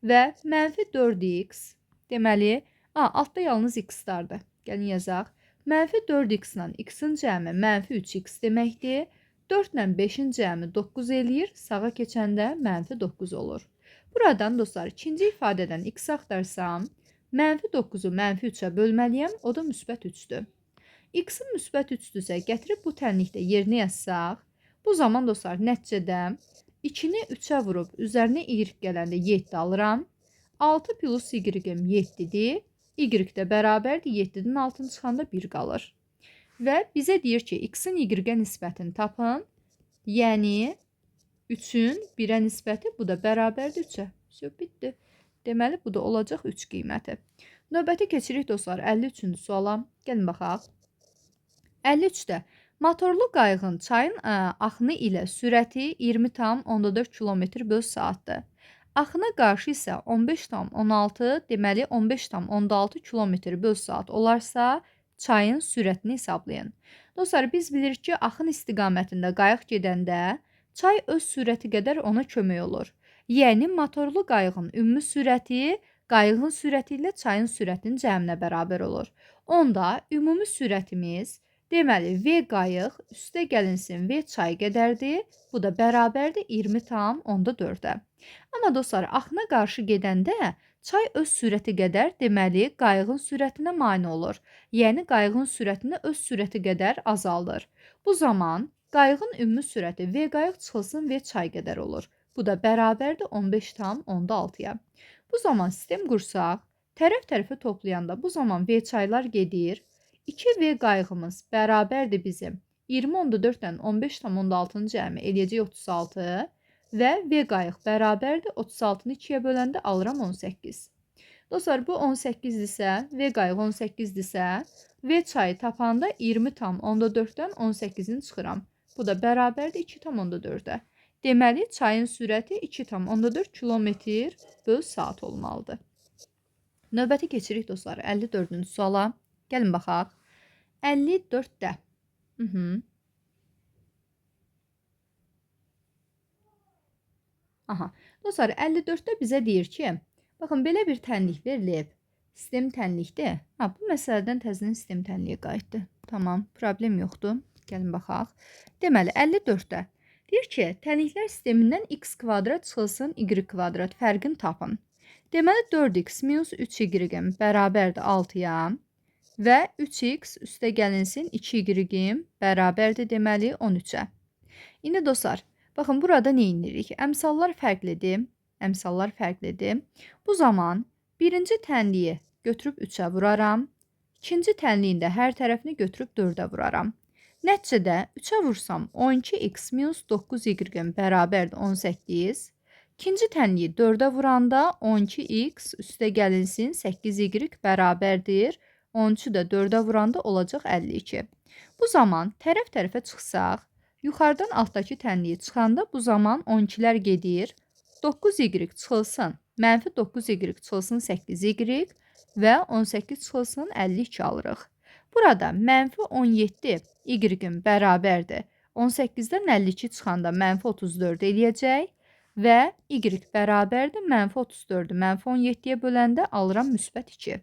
Speaker 1: Və mənfi 4x, deməli, altda yalnız x-lardır. Gəlin yazaq. Mənfi 4x-lə x-in cəmi mənfi 3x deməkdir. 4 ilə 5-in cəmi 9 eləyir. Sağa keçəndə mənfi 9 olur. Buradan dostlar, ikinci ifadədən x axtarsam, mənfi 9-u mənfi 3-ə bölməliyəm. O da müsbət 3-dür. X-in müsbət 3-dürsə, gətirib bu tənlikdə yerinə yazsaq, bu zaman dostlar, nəticədə 2-ni 3-ə vurub, üzərinə y gələndə 7 alıram. 6 plus y-im 7-dir. Y də bərabərdir, 7-dən 6-nı çıxanda 1 qalır. Və bizə deyir ki, x-in y-ə nisbətini tapın. Yəni, 3-ün 1-ə nisbəti, bu da bərabərdir 3-ə. Bitdi. Deməli, bu da olacaq 3 qiyməti. Növbəti keçirik dostlar, 53-cü suala. Gəlin baxaq. 53-də motorlu qayığın çayın axını ilə sürəti 20,4 km/saatdır. Axına qarşı isə 15,16, deməli 15,6 km/saat olarsa, çayın sürətini hesablayın. Dostlar, biz bilirik ki, axın istiqamətində qayıq gedəndə çay öz sürəti qədər ona kömək olur. Yəni, motorlu qayığın ümumi sürəti qayığın sürəti ilə çayın sürətinin cəminə bərabər olur. Onda ümumi sürətimiz, deməli, V qayıq üstə gəlinsin V çay qədərdir. Bu da bərabərdir 20,4-ə. Amma dostlar, axına qarşı gedəndə çay öz sürəti qədər, deməli, qayığın sürətinə mane olur. Yəni, qayığın sürətini öz sürəti qədər azaldır. Bu zaman qayığın ümumi sürəti V qayıq çıxılsın V çay qədər olur. Bu da bərabərdir 15,6-ya. Bu zaman sistem qursaq, tərəf-tərəfə toplayanda bu zaman V çaylar gedir. 2V qayığımız bərabərdir bizim 20,4-dən 15,6-nın cəmi eləyəcək 36 və V qayıq bərabərdir 36-nı 2-yə böləndə alıram 18. Dostlar, bu 18-dirsə, V qayıq 18-dirsə, V çayı tapanda 20,4-dən 18-ini çıxıram. Bu da bərabərdir 2,4-ə. Deməli, çayın sürəti 2,4 km/saat olmalıdır. Növbəti keçirik dostlar 54-cü suala. Gəlin baxaq. 54-də. Aha. Dostlar, 54-də bizə deyir ki, baxın, belə bir tənlik verilib. Sistem tənlikdir. Bu məsələdən təzədən sistem tənliyə qayıtdı. Tamam, problem yoxdur. Gəlin baxaq. Deməli, 54-də deyir ki, tənliklər sistemindən x kvadrat çıxılsın y kvadrat fərqini tapın. Deməli, 4x minus 3y bərabərdir 6-ya və 3x üstə gəlinsin 2y bərabərdir, deməli, 13-ə. İndi dostlar, baxın, burada nə edirik? Əmsallar fərqlidir. Əmsallar fərqlidir. Bu zaman birinci tənliyi götürüb 3-ə vuraram. İkinci tənliyin də hər tərəfini götürüb 4-ə vuraram. Nəticədə 3-ə vursam 12x minus 9y bərabərdir 18. İkinci tənliyi 4-ə vuranda 12x üstə gəlinsin 8y bərabərdir. 13-ü də 4-ə vuranda olacaq 52. Bu zaman tərəf-tərəfə çıxsaq, yuxarıdan altdakı tənliyi çıxanda bu zaman 12-lər gedir. 9y çıxılsın, mənfi 9y çıxılsın 8y və 18 çıxılsın 52 alırıq. Burada mənfi 17 y bərabərdir. 18-dən 52 çıxanda mənfi 34 eləyəcək və y bərabərdir. Mənfi 34-ü mənfi 17-yə böləndə alıram müsbət 2.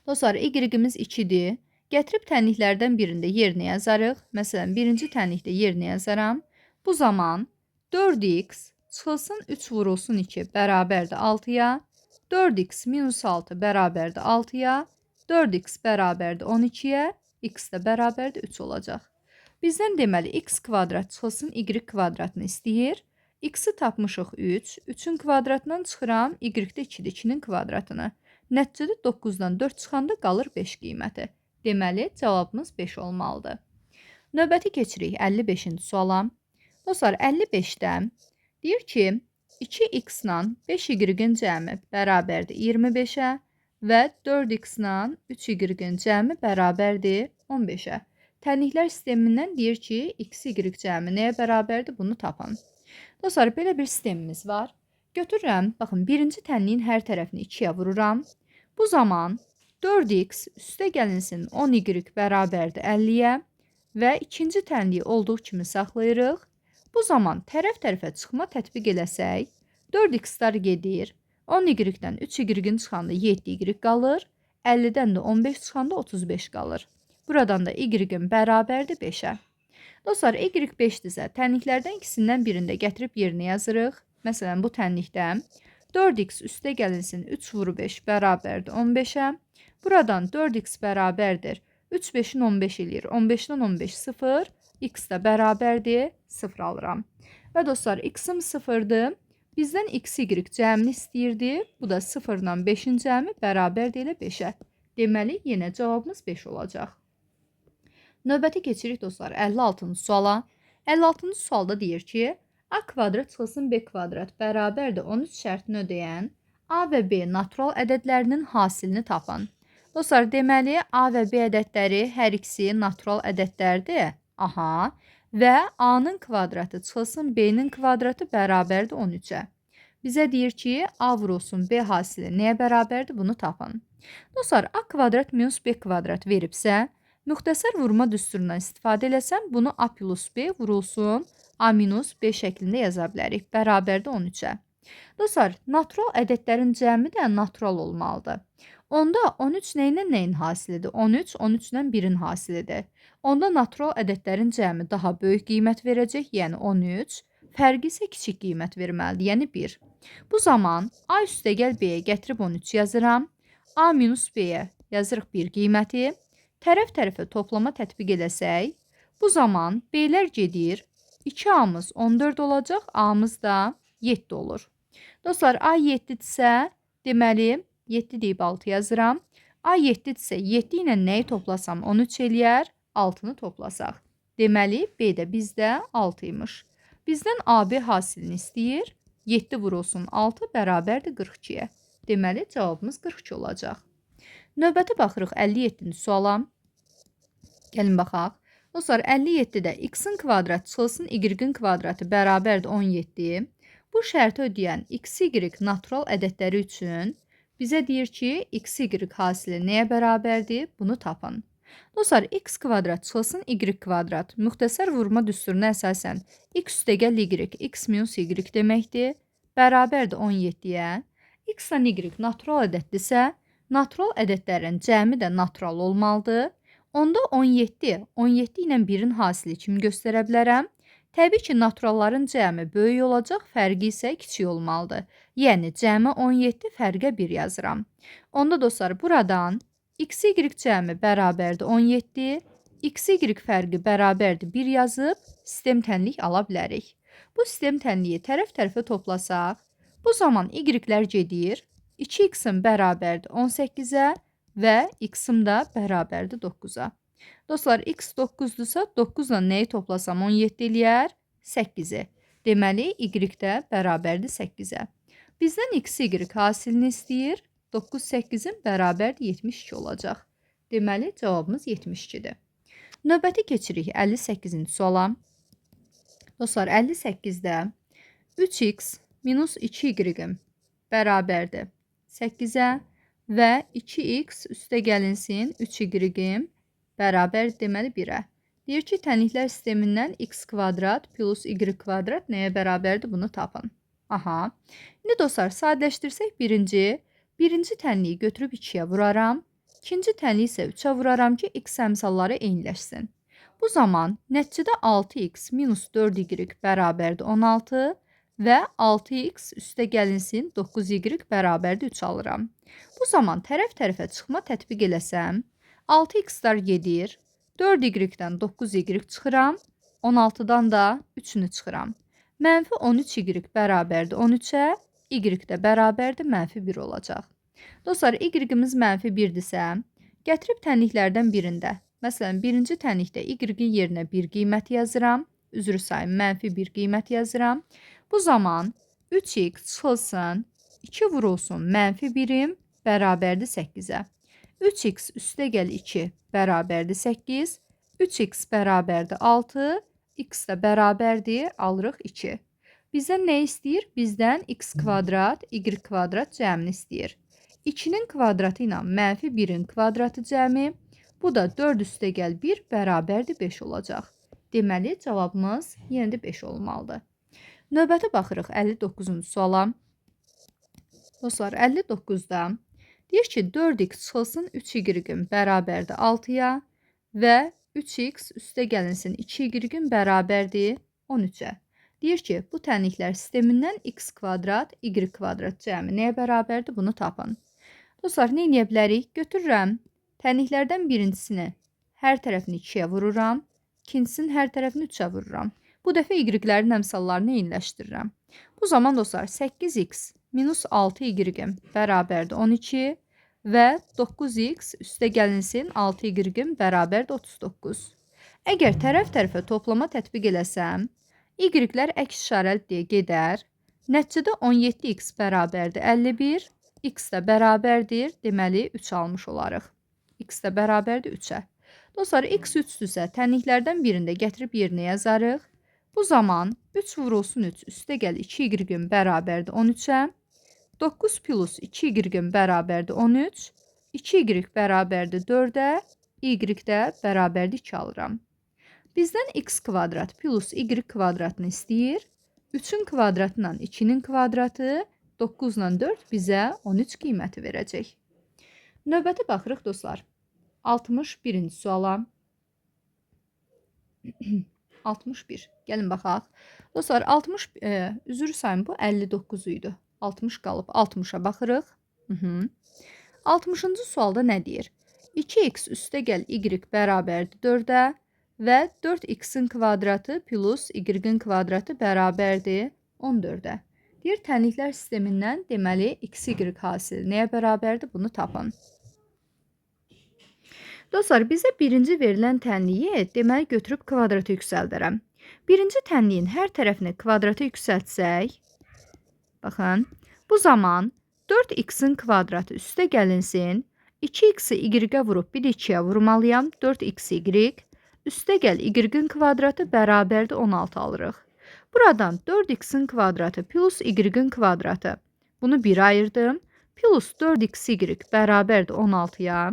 Speaker 1: Dostlar, y-imiz 2-dir. Gətirib tənliklərdən birində yerinə yazarıq. Məsələn, birinci tənlikdə yerinə yazaram. Bu zaman 4x çıxılsın 3 vurulsun 2 bərabərdir 6-ya. 4x minus 6 bərabərdir 6-ya. 4x bərabərdir 12-yə. X də bərabərdir 3 olacaq. Bizdən deməli x kvadrat çıxılsın y kvadratını istəyir. X-i tapmışıq 3. 3-ün kvadratından çıxıram. Y-də 2-dir. 2-nin kvadratını. Nəticədə 9-dan 4 çıxanda qalır 5 qiyməti. Deməli, cavabımız 5 olmalıdır. Növbəti keçirik 55-ci suala. Dostlar, 55-də deyir ki, 2x-la 5y-in cəmi bərabərdir 25-ə və 4x-la 3y-in cəmi bərabərdir 15-ə. Tənliklər sistemindən deyir ki, x-y cəmi nəyə bərabərdir? Bunu tapın. Dostlar, belə bir sistemimiz var. Götürürəm, baxın, birinci tənliyin hər tərəfini 2-yə vururam. Bu zaman 4x üstə gəlinsin 10y bərabərdir 50-yə və ikinci tənliyi olduğu kimi saxlayırıq. Bu zaman tərəf-tərəfə çıxma tətbiq eləsək, 4x-lar gedir. 10y-dən 3y çıxanda 7y qalır. 50-dən də 15 çıxanda 35 qalır. Buradan da y-in bərabərdir 5-ə. Dostlar, y 5-dirsə, tənliklərdən ikisindən birində gətirib yerinə yazırıq. Məsələn, bu tənlikdə 4x üstə gəlinsin 3 vuru 5 bərabərdir 15-ə. Buradan 4x bərabərdir. 3 5-in 15 eləyir. 15-dən 15 0. X də bərabərdir 0 alıram. Və dostlar, x-im 0-dır. Bizdən x, y cəmini istəyirdi. Bu da 0-dan 5-in cəmi bərabərdir elə 5-ə. Deməli, yenə cavabımız 5 olacaq. Növbəti keçirik dostlar 56-cı suala. 56-cı sualda deyir ki, a kvadrat çıxılsın b kvadrat bərabərdir 13 şərtini ödəyən a və b natural ədədlərinin hasilini tapın. Dostlar, deməli, a və b ədədləri hər ikisi natural ədədlərdir. Aha. Və a-nın kvadratı çıxılsın b-nin kvadratı bərabərdir 13-ə. Bizə deyir ki, a vurulsun b hasili nəyə bərabərdir? Bunu tapın. Dostlar, a kvadrat minus b kvadrat veribsə, müxtəsər vurma düsturundan istifadə eləsəm, bunu a plus b vurulsun a minus b şəklində yaza bilərik. Bərabərdir 13-ə. Dostlar, natural ədədlərin cəmi də natural olmalıdır. Onda 13 nəyinlə nəyin hasilidir? 13, 13 ilə 1-in hasilidir. Onda natural ədədlərin cəmi daha böyük qiymət verəcək, yəni 13. Fərqi isə kiçik qiymət verməlidir, yəni 1. Bu zaman A üstəgəl B-yə gətirib 13 yazıram. A minus B-yə yazırıq 1 qiyməti. Tərəf-tərəfə toplama tətbiq edəsək, bu zaman B-lər gedir. 2A-mız 14 olacaq, A-mız da 7 olur. Dostlar, A 7-dirsə, deməli 7 deyib 6 yazıram. A 7-dirsə 7 ilə nəyi toplasam 13 eləyər, 6-nı toplasaq. Deməli, B də bizdə 6-ymış. Bizdən AB hasilini istəyir. 7 vurulsun 6 bərabərdir 42-yə. Deməli, cavabımız 42 olacaq. Növbəti baxırıq 57-ci suala. Gəlin baxaq. Dostlar, 57-də x-in kvadratı çıxılsın y-in kvadratı bərabərdir 17. Bu şərti ödəyən x, y natural ədədləri üçün bizə deyir ki, x, y hasili nəyə bərabərdir? Bunu tapın. Dostlar, x kvadrat çıxılsın y kvadrat. Müxtəsər vurma düsturuna əsasən x üstəgəl y, x minus y deməkdir. Bərabərdir 17-yə. X ilə y natural ədəddirsə, natural ədədlərin cəmi də natural olmalıdır. Onda 17 ilə 1-in hasili kimi göstərə bilərəm. Təbii ki, naturalların cəmi böyük olacaq, fərqi isə kiçik olmalıdır. Yəni, cəmi 17, fərqə 1 yazıram. Onda dostlar, buradan x, y cəmi bərabərdir 17, x, y fərqi bərabərdir 1 yazıb sistem tənlik ala bilərik. Bu sistem tənliyi tərəf-tərəfə toplasaq, bu zaman y-lər gedir, 2x-in bərabərdir 18-ə və x-im də bərabərdir 9-a. Dostlar, x 9-dursa, 9 ilə nəyi toplasam 17 eləyər? 8-i. Deməli, y də bərabərdir 8-ə. Bizdən x, y hasilini istəyir. 9, 8-in bərabərdir 72 olacaq. Deməli, cavabımız 72-dir. Növbəti keçirik 58-ci suala. Dostlar, 58-də 3x minus 2y bərabərdir 8-ə və 2x üstə gəlinsin 3y bərabər deməli 1-ə. Deyir ki, tənliklər sistemindən x kvadrat plus y kvadrat nəyə bərabərdir? Bunu tapın. Aha. İndi dostlar, sadələşdirsək birinci tənliyi götürüb 2-yə vuraram. İkinci tənliyi isə 3-ə vuraram ki, x əmsalları eyniləşsin. Bu zaman nəticədə 6x minus 4y bərabərdir 16 və 6x üstə gəlinsin 9y bərabərdir 3 alıram. Bu zaman tərəf-tərəfə çıxma tətbiq eləsəm, 6x-lar gedir, 4y-dən 9y çıxıram, 16-dan da 3-ünü çıxıram. Mənfi 13y bərabərdir 13-ə, y də bərabərdir mənfi 1 olacaq. Dostlar, y-imiz mənfi 1-dirsə, gətirib tənliklərdən birində, məsələn, birinci tənlikdə y-in yerinə 1 qiymət yazıram, üzrü sayım mənfi 1 qiymət yazıram. Bu zaman 3x çıxılsın, 2 vurulsun mənfi 1-im bərabərdir 8-ə. 3x üstə gəl 2 bərabərdir 8, 3x bərabərdir 6, x də bərabərdir, alırıq 2. Bizdən nə istəyir? Bizdən x kvadrat, y kvadrat cəmini istəyir. 2-nin kvadratı ilə mənfi 1-in kvadratı cəmi, bu da 4 üstə gəl 1 bərabərdir 5 olacaq. Deməli, cavabımız yenə də 5 olmalıdır. Növbəti baxırıq 59-cu suala. Dostlar, 59-da deyir ki, 4x çıxılsın 3y bərabərdir 6-ya və 3x üstə gəlinsin 2y bərabərdir 13-ə. Deyir ki, bu tənliklər sistemindən x kvadrat, y kvadrat cəmi nəyə bərabərdir? Bunu tapın. Dostlar, nə edə bilərik? Götürürəm. Tənliklərdən birincisini hər tərəfini 2-yə vururam. İkincisinin hər tərəfini 3-ə vururam. Bu dəfə y-lərin əmsallarını eyniləşdirirəm. Bu zaman dostlar, 8x minus 6y bərabərdir 12 və 9x üstə gəlinsin 6y bərabərdir 39. Əgər tərəf-tərəfə toplama tətbiq eləsəm, y-lər əks işarəliyə gedər. Nəticədə 17x bərabərdir 51, x də bərabərdir, deməli 3 almış olarıq. X də bərabərdir 3-ə. Dostlar, x 3-dürsə, tənliklərdən birində gətirib yerinə yazarıq. Bu zaman 3 vurulsun 3 üstə gəl 2y bərabərdir 13-ə. 9 plus 2y bərabərdir 13. 2y bərabərdir 4-ə. Y də bərabərdir 2 alıram. Bizdən x kvadrat plus y kvadratını istəyir. 3-ün kvadratı ilə 2-nin kvadratı, 9 ilə 4 bizə 13 qiyməti verəcək. Növbəti baxırıq dostlar. 61-ci suala. 61. Gəlin baxaq. Dostlar, 60 üzr sayın bu 59 idi. 60 qalıb. 60-a baxırıq. 60-cı sualda nə deyir? 2x üstə gəl y bərabərdir 4-ə və 4x-in kvadratı plus y-in kvadratı bərabərdir 14-ə. Deyir, tənliklər sistemindən deməli x, y hasili nəyə bərabərdir? Bunu tapın. Dostlar, bizə birinci verilən tənliyi deməli götürüb kvadrata yüksəldərəm. Birinci tənliyin hər tərəfini kvadrata yüksəltsək, baxın, bu zaman 4x-in kvadratı üstə gəlinsin, 2x-i y-ə vurub bir 2-yə vurmalıyam, 4xy, üstə gəl y-in kvadratı bərabərdir 16 alırıq. Buradan 4x-in kvadratı plus y-in kvadratı, bunu 1 ayırdım, plus 4xy bərabərdir 16-ya.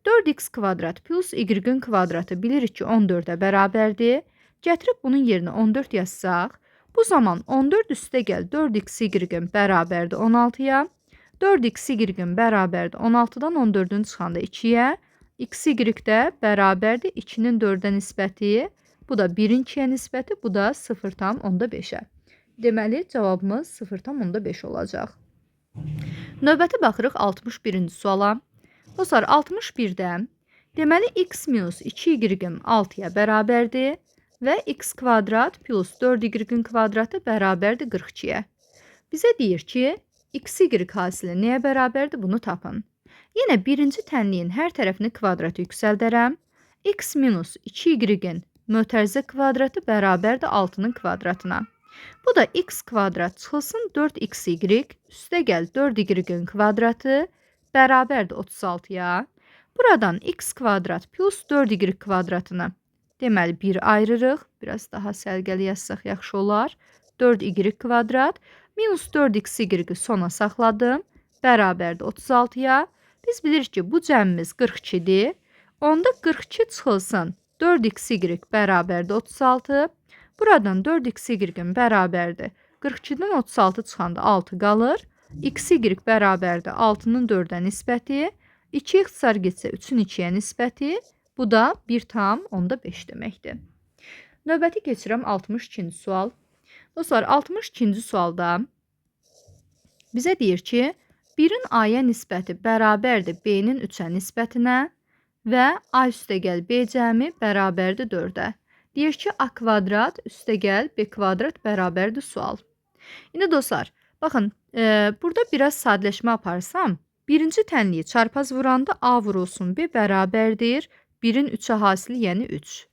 Speaker 1: 4x kvadrat plus y-in kvadratı bilirik ki 14-ə bərabərdir. Gətirib bunun yerinə 14 yazsaq, bu zaman 14 üstə gəl 4xy-in bərabərdir 16-ya. 4xy-in bərabərdir 16-dan 14-ün çıxanda 2-yə. Xy də bərabərdir 2-nin 4-ə nisbəti. Bu da 1-in 2-yə nisbəti, bu da 0,5-ə. Deməli, cavabımız 0,5 olacaq. Növbəti baxırıq 61-ci suala. Dostlar, 61-də deməli x minus 2y-in 6-ya bərabərdir və x kvadrat plus 4y-in kvadratı bərabərdir 42-yə. Bizə deyir ki, x-y hasili nəyə bərabərdir? Bunu tapın. Yenə birinci tənliyin hər tərəfini kvadrata yüksəldərəm. X minus 2y-in mötərizə kvadratı bərabərdir 6-nın kvadratına. Bu da x kvadrat çıxılsın 4xy, üstə gəl 4y-in kvadratı bərabərdir 36-ya. Buradan x kvadrat plus 4y kvadratını deməli 1 ayırırıq. Biraz daha səlqəli yazsaq yaxşı olar. 4y kvadrat minus 4xy sona saxladım. Bərabərdir 36-ya. Biz bilirik ki, bu cəmimiz 42-dir. Onda 42 çıxılsın 4xy bərabərdir 36. Buradan 4xy bərabərdir 42-dən 36 çıxanda 6 qalır. Xy bərabərdir 6-nın 4-ə nisbəti, 2 ixtisar getsə 3-ün 2-yə nisbəti, bu da 1,5 deməkdir. Növbəti keçirəm 62-ci sual. Dostlar, 62-ci sualda bizə deyir ki, 1-in A-ya nisbəti bərabərdir B-nin 3-ə nisbətinə və A üstə gəl B cəmi bərabərdir 4-ə. Deyir ki, A kvadrat üstə gəl B kvadrat bərabərdir sual. İndi dostlar, baxın, burada biraz sadələşmə aparsam, birinci tənliyi çarpaz vuranda A vurulsun B bərabərdir 1-in 3-ə hasili, yəni 3.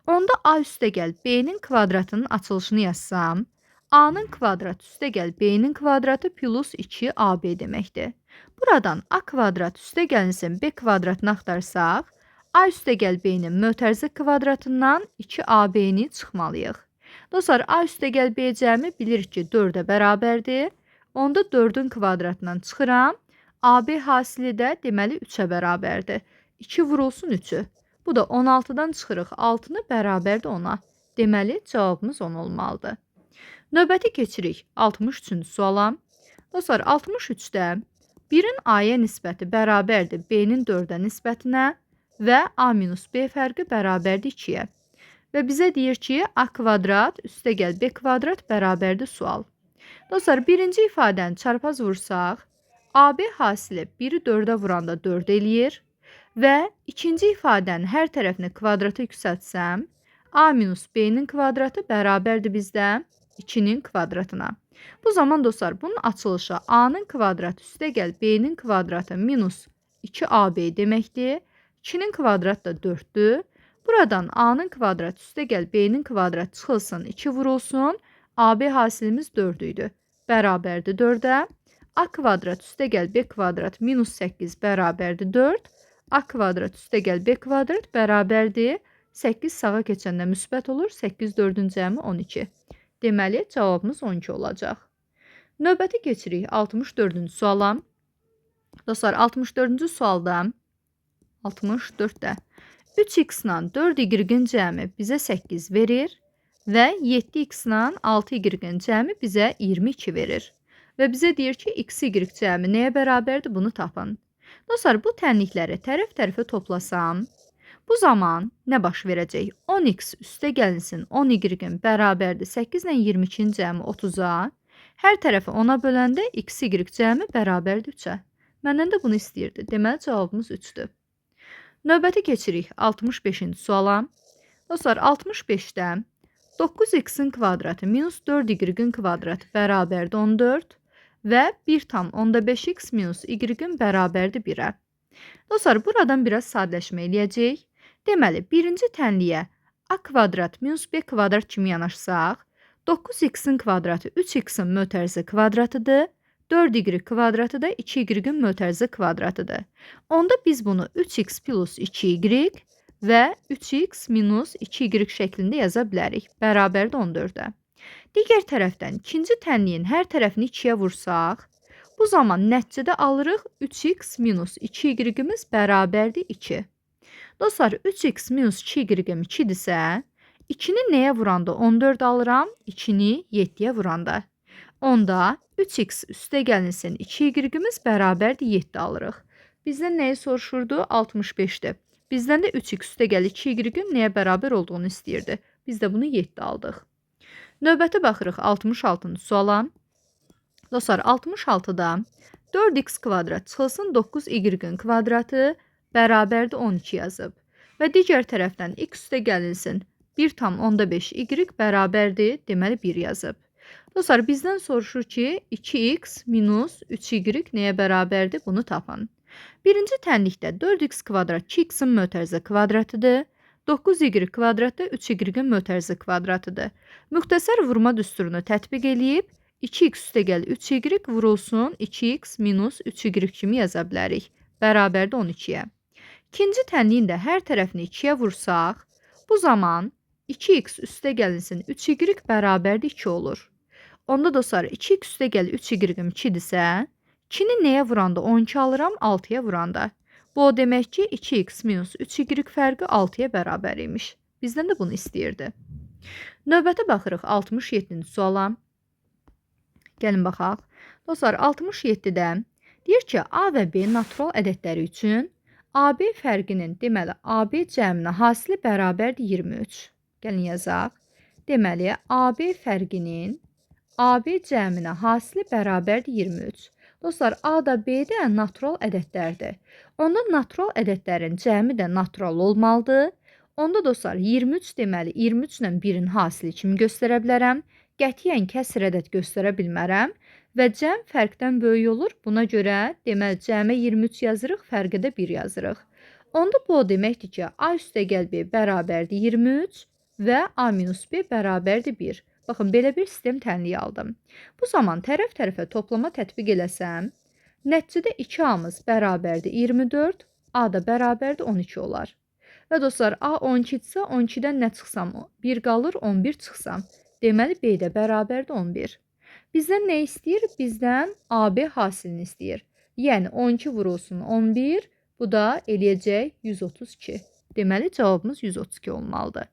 Speaker 1: Onda A üstə gəl B-nin kvadratının açılışını yazsam, A-nın kvadratı üstə gəl B-nin kvadratı plus 2AB deməkdir. Buradan A kvadrat üstə gəlinsin B kvadratını axtarsaq, A üstə gəl B-nin mötərizə kvadratından 2AB-ni çıxmalıyıq. Dostlar, A üstə gəl B cəmi bilirik ki 4-ə bərabərdir. Onda 4-ün kvadratından çıxıram. AB hasili də deməli 3-ə bərabərdir. 2 vurulsun 3-ü. Bu da 16-dan çıxırıq 6-nı bərabərdir 10-a. Deməli, cavabımız 10 olmalıdır. Növbəti keçirik 63-cü suala. Dostlar, 63-də 1-in A-ya nisbəti bərabərdir B-nin 4-ə nisbətinə və A minus B fərqi bərabərdir 2-yə. Və bizə deyir ki, A kvadrat üstə gəl B kvadrat bərabərdir sual. Dostlar, birinci ifadəni çarpaz vursaq, AB hasili 1-i 4-ə vuranda 4 eləyir və ikinci ifadənin hər tərəfini kvadrata yüksəltsəm, A minus B-nin kvadratı bərabərdir bizdə 2-nin kvadratına. Bu zaman dostlar, bunun açılışı A-nın kvadratı üstə gəl B-nin kvadratı minus 2AB deməkdir. 2-nin kvadratı da 4-dür. Buradan A-nın kvadratı üstə gəl B-nin kvadratı çıxılsın 2 vurulsun. AB hasilimiz 4 idi. Bərabərdir 4-ə. A kvadrat üstə gəl B kvadrat minus 8 bərabərdir 4. A kvadrat üstə gəl B kvadrat bərabərdir 8 sağa keçəndə müsbət olur. 8 4-ün cəmi 12. Deməli, cavabımız 12 olacaq. Növbəti keçirik 64-cü suala. Dostlar, 64-cü sualda 64-də 3x-la 4y-in cəmi bizə 8 verir Və 7x-la 6y-in cəmi bizə 22 verir. Və bizə deyir ki, x, y cəmi nəyə bərabərdir? Bunu tapın. Dostlar, bu tənlikləri tərəf-tərəfə toplasam, bu zaman nə baş verəcək? 10x üstə gəlinsin 10y bərabərdir 8 ilə 22-nin cəmi 30-a. Hər tərəfi 10-a böləndə x, y cəmi bərabərdir 3-ə. Məndən də bunu istəyirdi. Deməli, cavabımız 3-dür. Növbəti keçirik 65-ci suala. Dostlar, 65-də 9x-in kvadratı minus 4y-in kvadratı bərabərdir 14 və 1,5x minus y-in bərabərdir 1-ə. Dostlar, buradan biraz sadələşmə eləyəcək. Deməli, birinci tənliyə a kvadrat minus b kvadrat kimi yanaşsaq, 9x-in kvadratı 3x-in mötərizə kvadratıdır, 4y kvadratı da 2y-in mötərizə kvadratıdır. Onda biz bunu 3x plus 2y və 3x minus 2y şəklində yaza bilərik. Bərabərdir 14-ə. Digər tərəfdən ikinci tənliyin hər tərəfini 2-yə vursaq, bu zaman nəticədə alırıq 3x minus 2y-imiz bərabərdir 2. Dostlar, 3x minus 2y 2-dirsə, 2-ni nəyə vuranda 14 alıram, 2-ni 7-yə vuranda. Onda 3x üstə gəlinsin 2y-imiz bərabərdir 7 alırıq. Bizdən nəyi soruşurdu? 65-dir. Bizdən də 3x üstə gəl 2y nəyə bərabər olduğunu istəyirdi. Biz də bunu 7 aldıq. Növbəti baxırıq 66-cı suala. Dostlar, 66-da 4x kvadrat çıxılsın 9y-in kvadratı bərabərdir 12 yazıb. Və digər tərəfdən x üstə gəlinsin 1,5y bərabərdir, deməli 1 yazıb. Dostlar, bizdən soruşur ki, 2x minus 3y nəyə bərabərdir? Bunu tapın. Birinci tənlikdə 4x kvadrat 2x-in mötərizə kvadratıdır. 9y kvadrat da 3y-in mötərizə kvadratıdır. Müxtəsər vurma düsturunu tətbiq eləyib, 2x üstə gəl 3y vurulsun 2x minus 3y kimi yaza bilərik. Bərabərdir 12-yə. İkinci tənliyin də hər tərəfini 2-yə vursaq, bu zaman 2x üstə gəlinsin 3y bərabərdir 2 olur. Onda dostlar, 2x üstə gəl 3y 2-dirsə, 2-ni nəyə vuranda 12 alıram, 6-ya vuranda. Bu o demək ki, 2x minus 3y fərqi 6-ya bərabər imiş. Bizdən də bunu istəyirdi. Növbəti baxırıq 67-ci suala. Gəlin baxaq. Dostlar, 67-də deyir ki, A və B natural ədədləri üçün AB fərqinin, deməli, AB cəminə hasili bərabərdir 23. Gəlin yazaq. Deməli, AB fərqinin AB cəminə hasili bərabərdir 23. Dostlar, A da B də natural ədədlərdir. Onda natural ədədlərin cəmi də natural olmalıdır. Onda dostlar, 23 deməli, 23 ilə 1-in hasili kimi göstərə bilərəm. Qətiyyən kəsr ədəd göstərə bilmərəm. Və cəm fərqdən böyük olur. Buna görə, deməli, cəmə 23 yazırıq, fərqə də 1 yazırıq. Onda bu o deməkdir ki, A üstə gəl B bərabərdir 23 və A minus B bərabərdir 1. Baxın, belə bir sistem tənliyi aldım. Bu zaman tərəf-tərəfə toplama tətbiq eləsəm, nəticədə 2A-mız bərabərdir 24, A da bərabərdir 12 olar. Və dostlar, A 12-dirsə, 12-dən nə çıxsam, 1 qalır, 11 çıxsam. Deməli, B də bərabərdir 11. Bizdən nə istəyir? Bizdən AB hasilini istəyir. Yəni, 12 vurulsun 11, bu da eləyəcək 132. Deməli, cavabımız 132 olmalıdır.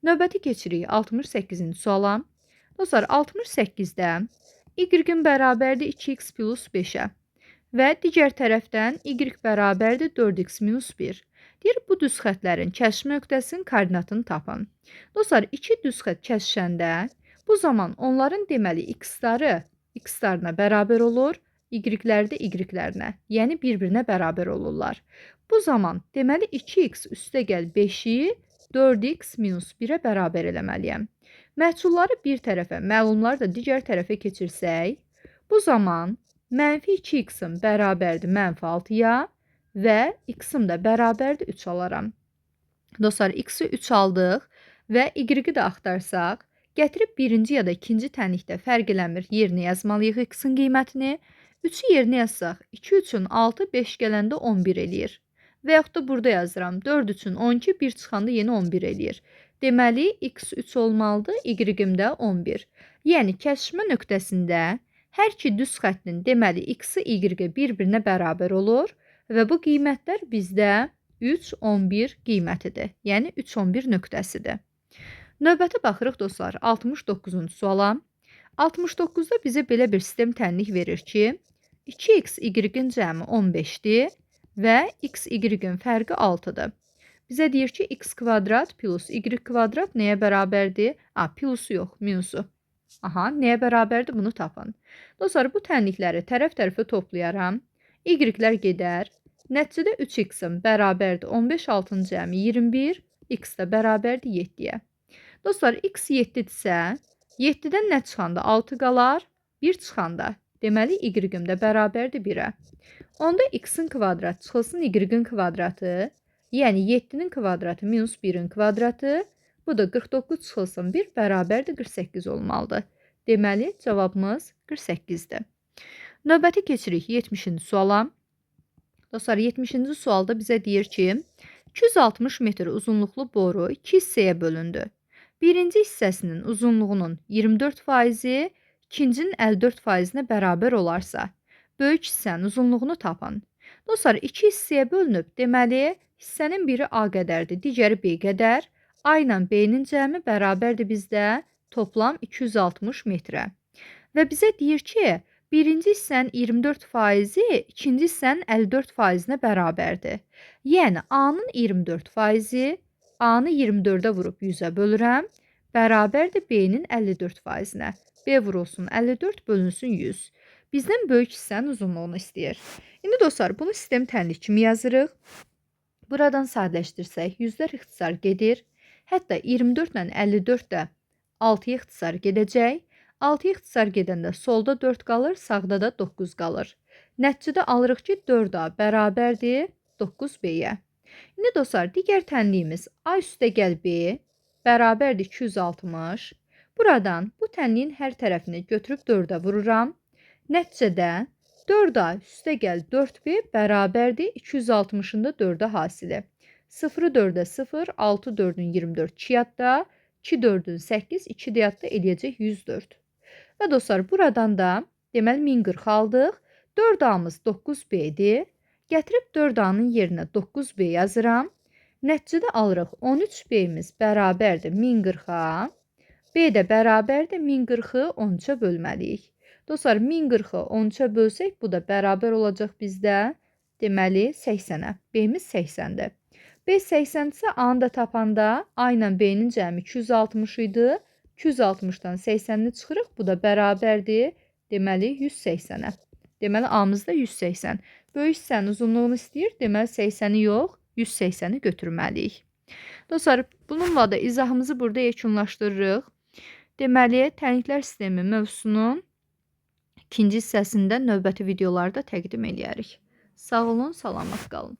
Speaker 1: Növbəti keçirik 68-ci suala. Dostlar, 68-də y-in bərabərdir 2x plus 5-ə və digər tərəfdən y bərabərdir 4x minus 1. Deyir, bu düz xətlərin kəsiş nöqtəsinin koordinatını tapın. Dostlar, iki düz xət kəsişəndə bu zaman onların deməli x-ları x-larına bərabər olur, y-ləri də y-lərinə, yəni bir-birinə bərabər olurlar. Bu zaman deməli 2x üstə gəl 5-i 4x minus 1-ə bərabər eləməliyəm. Məhsulları bir tərəfə, məlumları da digər tərəfə keçirsək, bu zaman mənfi 2x-in bərabərdir mənfi 6-ya və x-im də bərabərdir 3 alaram. Dostlar, x-i 3 aldıq və y-i də axtarsaq, gətirib birinci ya da ikinci tənlikdə fərq eləmir, yerinə yazmalıyıq x-in qiymətini. 3-ü yerinə yazsaq, 2 üçün 6, 5 gələndə 11 eləyir. Və yaxud da burada yazıram. 4 üçün 12, 1 çıxanda yenə 11 eləyir. Deməli, x 3 olmalıdır, y-im də 11. Yəni, kəsişmə nöqtəsində hər iki düz xəttin deməli x-i y-i bir-birinə bərabər olur və bu qiymətlər bizdə 3, 11 qiymətidir. Yəni, 3, 11 nöqtəsidir. Növbəti baxırıq dostlar 69-cu suala. 69-da bizə belə bir sistem tənlik verir ki, 2x y-in cəmi 15-dir və x y-in fərqi 6-dır. Bizə deyir ki, x kvadrat plus y kvadrat nəyə bərabərdir? Plusu yox, minusu. Nəyə bərabərdir? Bunu tapın. Dostlar, bu tənlikləri tərəf-tərəfə toplayaram. Y-lər gedər. Nəticədə 3x-in bərabərdir 15, 6-nın cəmi 21, x də bərabərdir 7-yə. Dostlar, x 7-dirsə, 7-dən nə çıxanda 6 qalar? 1 çıxanda. Deməli, y-im də bərabərdir 1-ə. Onda x-in kvadratı çıxılsın y-in kvadratı, yəni 7-nin kvadratı minus 1-in kvadratı, bu da 49 çıxılsın 1 bərabərdir 48 olmalıdır. Deməli, cavabımız 48-dir. Növbəti keçirik 70-ci suala. Dostlar, 70-ci sualda bizə deyir ki, 260 metr uzunluqlu boru 2 hissəyə bölündü. Birinci hissəsinin uzunluğunun 24%, ikincinin 54%-nə bərabər olarsa, böyük hissənin uzunluğunu tapın. Dostlar, 2 hissəyə bölünüb, deməli, hissənin biri A qədərdir, digəri B qədər. A ilə B-nin cəmi bərabərdir bizdə toplam 260 metrə. Və bizə deyir ki, birinci hissənin 24%, ikinci hissənin 54%-nə bərabərdir. Yəni, A-nın 24%, A-nı 24-ə vurub 100-ə bölürəm, bərabərdir B-nin 54%-nə. B vurulsun 54, bölünsün 100. Bizdən böyük hissənin uzunluğunu istəyir. İndi dostlar, bunu sistem tənlik kimi yazırıq. Buradan sadələşdirsək, 100-lər ixtisar gedir. Hətta 24 ilə 54 də 6-ya ixtisar gedəcək. 6-ya ixtisar gedəndə solda 4 qalır, sağda da 9 qalır. Nəticədə alırıq ki, 4A bərabərdir 9B-yə. İndi dostlar, digər tənliyimiz A üstə gəl B bərabərdir 260. Buradan bu tənliyin hər tərəfini götürüb 4-ə vururam. Nəticədə 4A üstə gəl 4B bərabərdir 260-ın da 4-ə hasili. 0-ı 4-ə 0, 6 4-ün 24 2 yadda, 2 4-ün 8, 2 də yadda eləyəcək 104. Və dostlar, buradan da deməli 1040 aldıq. 4A-mız 9B-dir. Gətirib 4A-nın yerinə 9B yazıram. Nəticədə alırıq 13B-miz bərabərdir 1040-a. B də bərabərdir 1040-ı 13-ə bölməliyik. Dostlar, 1040-ı 13-ə bölsək, bu da bərabər olacaq bizdə. Deməli, 80-ə. B-miz 80-dir. B 80-dirsə, A-nı da tapanda A ilə B-nin cəmi 260 idi. 260-dan 80-ni çıxırıq, bu da bərabərdir. Deməli, 180-ə. Deməli, A-mız da 180. Böyük hissənin uzunluğunu istəyir. Deməli, 80-i yox, 180-i götürməliyik. Dostlar, bununla da izahımızı burada yekunlaşdırırıq. Deməli, tənliklər sistemi mövzusunun ikinci hissəsində növbəti videolarda təqdim edərik. Sağ olun, salamat qalın.